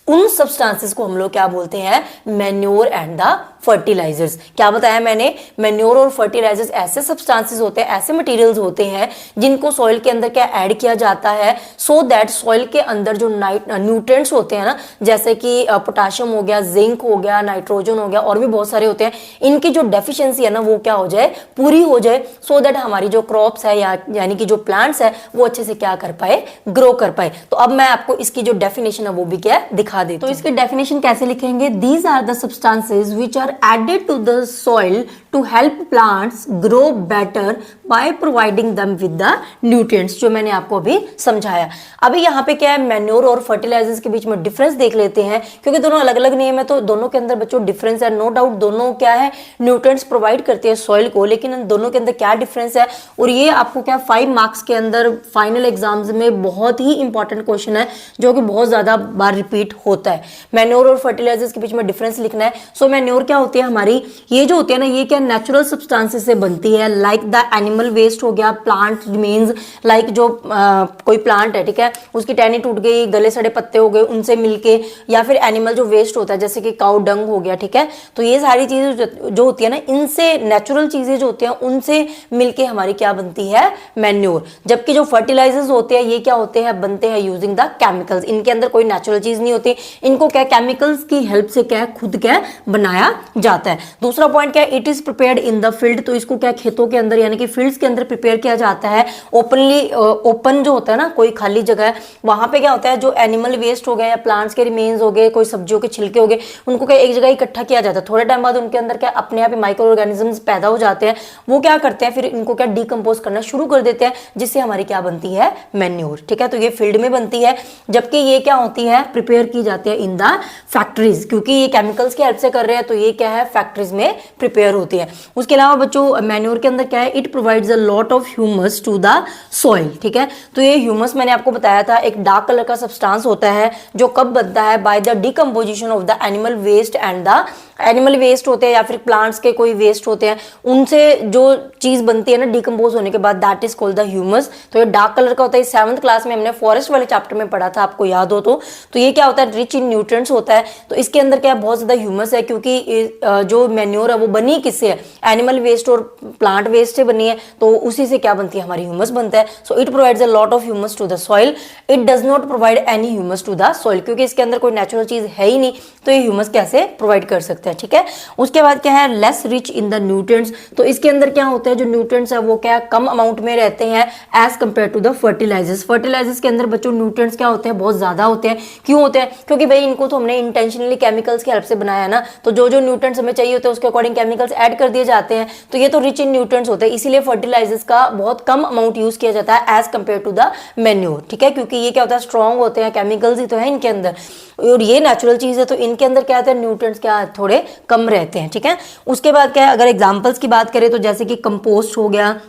उन सब्सटेंसेस को हम लोग क्या बोलते हैं, मैन्योर एंड द फर्टिलाइजर्स। क्या बताया मैंने, मैन्योर और फर्टिलाइजर्स ऐसे सब्सटेंसेस होते हैं, ऐसे मटेरियल्स होते हैं जिनको सॉइल के अंदर क्या ऐड किया जाता है, सो दैट सॉइल के अंदर जो न्यूट्रिएंट्स होते हैं ना, जैसे कि पोटाशियम हो गया, जिंक हो गया, नाइट्रोजन हो गया, और भी बहुत सारे होते हैं, इनकी जो डेफिशिएंसी है ना वो क्या हो जाए, पूरी हो जाए, सो दैट हमारी जो क्रॉप्स है यानी कि जो प्लांट्स है वो अच्छे से क्या कर पाए, ग्रो कर पाए। तो अब मैं आपको इसकी जो डेफिनेशन है वो भी क्या दिखा देती हूं। तो इसकी डेफिनेशन कैसे लिखेंगे, these are the substances which are added to the soil to help plants grow better by providing them with the nutrients, जो मैंने आपको अभी समझाया। अभी यहाँ पे क्या है, मैन्योर और फर्टिलाइजर्स के बीच में डिफरेंस देख लेते हैं, क्योंकि दोनों अलग अलग नेम है तो दोनों के अंदर बच्चों डिफरेंस है। नो डाउट दोनों क्या है, न्यूट्रिएंट्स प्रोवाइड करते हैं सॉइल को, लेकिन इन दोनों के अंदर क्या डिफरेंस है, और ये आपको क्या 5 मार्क्स के अंदर फाइनल एग्जाम्स में बहुत ही इंपॉर्टेंट क्वेश्चन है, जो कि बहुत ज्यादा बार रिपीट होता है। मैन्योर और फर्टिलाइजर्स के बीच में डिफरेंस लिखना है। सो मैन्योर क्या होती है हमारी, ये जो होती है ना, ये क्या नेचुरल सब्सटेंसेस से बनती है, लाइक द एनिमल वेस्ट हो गया, प्लांट रिमेन्स, लाइक जो कोई प्लांट है, ठीक है, उसकी टहनी टूट गई, गले सड़े पत्ते हो गए, उनसे मिलके, या फिर एनिमल जो वेस्ट होता है जैसे कि काउ डंग हो गया, ठीक है, तो ये सारी चीजें जो होती है ना, इनसे नेचुरल चीजें जो होती हैं उनसे मिलके हमारी क्या बनती है, मैन्योर। जबकि जो फर्टिलाइजर्स होते हैं ये क्या होते हैं, बनते हैं यूजिंग द केमिकल्स, इनके अंदर कोई नेचुरल चीज नहीं होती, इनको क्या केमिकल्स की हेल्प से क्या खुद क्या बनाया जाता है। दूसरा पॉइंट क्या है, it is prepared in the field, तो इसको क्या खेतों के अंदर यानी कि फील्ड्स के अंदर प्रिपेयर किया जाता है। ओपनली ओपन जो होता है ना, कोई खाली जगह है, वहां पे क्या होता है, जो एनिमल वेस्ट हो गया या प्लांट्स के रिमेन्स हो गए, कोई सब्जियों के छिलके हो गए, उनको क्या एक जगह इकट्ठा किया जाता है। थोड़े टाइम बाद उनके अंदर क्या अपने आप ही माइक्रो ऑर्गेनिजम्स पैदा हो जाते हैं, वो क्या करते हैं, फिर इनको क्या डिकम्पोज करना शुरू कर देते हैं, जिससे हमारी क्या बनती है, मैन्योर, ठीक है। तो ये फील्ड में बनती है, जबकि ये क्या होती है, प्रिपेयर की जाती है इन द फैक्ट्रीज, क्योंकि ये केमिकल्स की हेल्प से कर रहे हैं, तो ये क्या है, फैक्ट्रीज में प्रिपेयर होती है। उसके अलावा बच्चों मैन्योर के अंदर क्या है, it provides a lot of humus to the soil, ठीक है। तो ये ह्यूमस मैंने आपको बताया था, एक डार्क कलर का सब्सटेंस होता है, जो कब बनता है, by the decomposition of the animal waste and the animal waste होते हैं या फिर प्लांट्स के कोई वेस्ट होते हैं, उनसे जो चीज बनती है ना डिकम्पोज होने के बाद, that is called the humus. तो ये डार्क कलर का होता है। 7th क्लास में हमने फॉरेस्ट वाले चैप्टर में पढ़ा था, आपको याद हो तो ये क्या होता है, रिच इन न्यूट्रिएंट्स होता है। तो इसके अंदर क्या बहुत ज्यादा ह्यूमस है, क्योंकि जो मैन्योर है वो बनी किससे है, एनिमल वेस्ट और प्लांट वेस्ट से बनी है, तो उसी से क्या बनती है, हमारी ह्यूमस बनता है। So it provides a lot of humus to the soil, it does not provide any humus to the soil, क्योंकि इसके अंदर कोई नेचुरल चीज है ही नहीं, तो ये ह्यूमस कैसे प्रोवाइड कर सकते हैं, ठीक है। उसके बाद क्या है, less rich in the nutrients, तो इसके अंदर क्या होता है, जो न्यूट्रिएंट्स है वो क्या कम अमाउंट में रहते हैं as compare to the fertilisers. Fertilisers के अंदर बच्चों न्यूट्रिएंट्स क्या होते हैं, बहुत ज्यादा होते हैं। क्यों होते हैं, क्योंकि भाई इनको तो हमने इंटेंशनली केमिकल्स की हेल्प से बनाया ना, तो जो जो न्यूट्रिएंट्स हमें चाहिए होते हैं उसके अकॉर्डिंग केमिकल्स ऐड कर दिए जाते हैं, तो ये तो रिच इन न्यूट्रिएंट्स होते हैं, इसीलिए फर्टिलाइजर्स का बहुत कम अमाउंट यूज किया जाता है as compare to the manure, ठीक है। क्योंकि ये क्या होता है, स्ट्रॉन्ग होते हैं, केमिकल्स ही तो है इनके अंदर, और ये नेचुरल चीज है, तो इनके अंदर क्या होता है, न्यूट्रिएंट्स क्या थोड़े कम रहते हैं, ठीक है। उसके बाद क्या है, अगर एग्जांपल्स की बात करें तो जैसे कि कंपोस्ट हो गया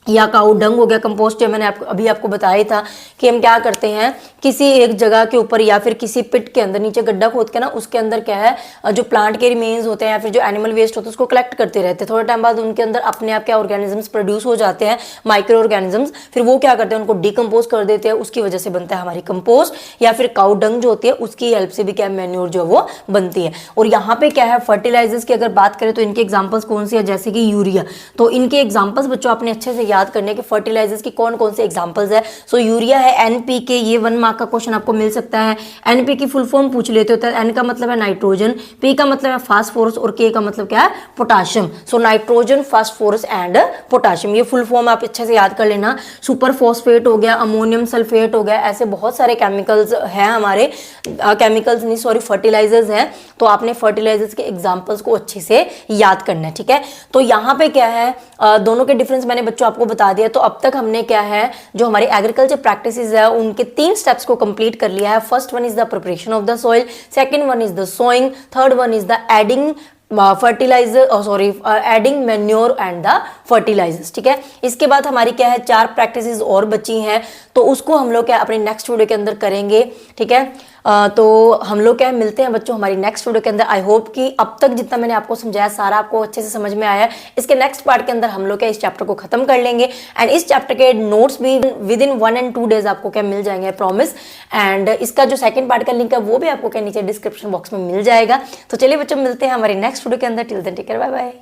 या काऊ डंग हो गया। कंपोस्ट जो मैंने आपको बताया था कि हम क्या करते हैं, किसी एक जगह के ऊपर या फिर किसी पिट के अंदर नीचे गड्ढा खोद के ना, उसके अंदर क्या है, जो प्लांट के रिमेन्स होते हैं या फिर जो एनिमल वेस्ट होते हैं उसको कलेक्ट करते रहते हैं। थोड़े टाइम बाद उनके अंदर अपने आप क्या ऑर्गेनिजम्स प्रोड्यूस हो जाते हैं, माइक्रो ऑर्गेनिजम्स, फिर वो क्या करते हैं, उनको डिकम्पोज कर देते हैं, उसकी वजह से बनता है हमारी कंपोस्ट, या फिर काऊ डंग जो होती है उसकी हेल्प से भी क्या मैन्योर जो वो बनती है। और यहाँ पे क्या है, फर्टिलाइजर्स की अगर बात करें तो इनके एग्जाम्पल्स कौन सी है, जैसे कि यूरिया। तो इनके एग्जाम्पल्स बच्चों आपने अच्छे से याद करने के, फर्टिलाइजर्स की कौन कौन से एग्जांपल्स है। सो यूरिया है, एनपीके, ये 1 मार्क का क्वेश्चन आपको मिल सकता है। एनपी की फुल फॉर्म पूछ लेते होता है, एन का मतलब है नाइट्रोजन, पी का मतलब है फास्फोरस और के का मतलब क्या है, potassium. So nitrogen, phosphorus and potassium, ये फुल फॉर्म आप अच्छे से याद कर लेना। सुपर फॉस्फेट हो गया, अमोनियम सल्फेट हो गया, ऐसे बहुत सारे केमिकल्स हैं हमारे, केमिकल्स नहीं सॉरी फर्टिलाइजर्स हैं। तो आपने फर्टिलाइजर्स के एग्जांपल्स को अच्छे से याद करना है, ठीक है। तो यहाँ पे क्या है, दोनों के डिफरेंस मैंने बच्चों आपको बता दिया। तो अब तक हमने क्या है, जो हमारी एग्रीकल्चर प्रैक्टिसेस है उनके 3 स्टेप्स को कंप्लीट कर लिया है। First one is the preparation of the soil, second one is the sowing, third one is the adding adding manure and the fertilisers, ठीक है। इसके बाद हमारी क्या है, 4 प्रैक्टिसेस और बची हैं, तो उसको हम लोग क्या अपने नेक्स्ट वीडियो के अंदर करेंगे, ठीक है। तो हम लोग क्या मिलते हैं बच्चों हमारी नेक्स्ट वीडियो के अंदर। आई होप कि अब तक जितना मैंने आपको समझाया सारा आपको अच्छे से समझ में आया है। इसके नेक्स्ट पार्ट के अंदर हम लोग क्या इस चैप्टर को खत्म कर लेंगे, एंड इस चैप्टर के नोट्स भी विद इन 1 and 2 days आपको क्या मिल जाएंगे, प्रॉमिस। एंड इसका जो सेकंड पार्ट का लिंक है वो भी आपको क्या नीचे डिस्क्रिप्शन बॉक्स में मिल जाएगा। तो चलिए बच्चों मिलते हैं हमारी नेक्स्ट वीडियो के अंदर। Till then take care, bye bye.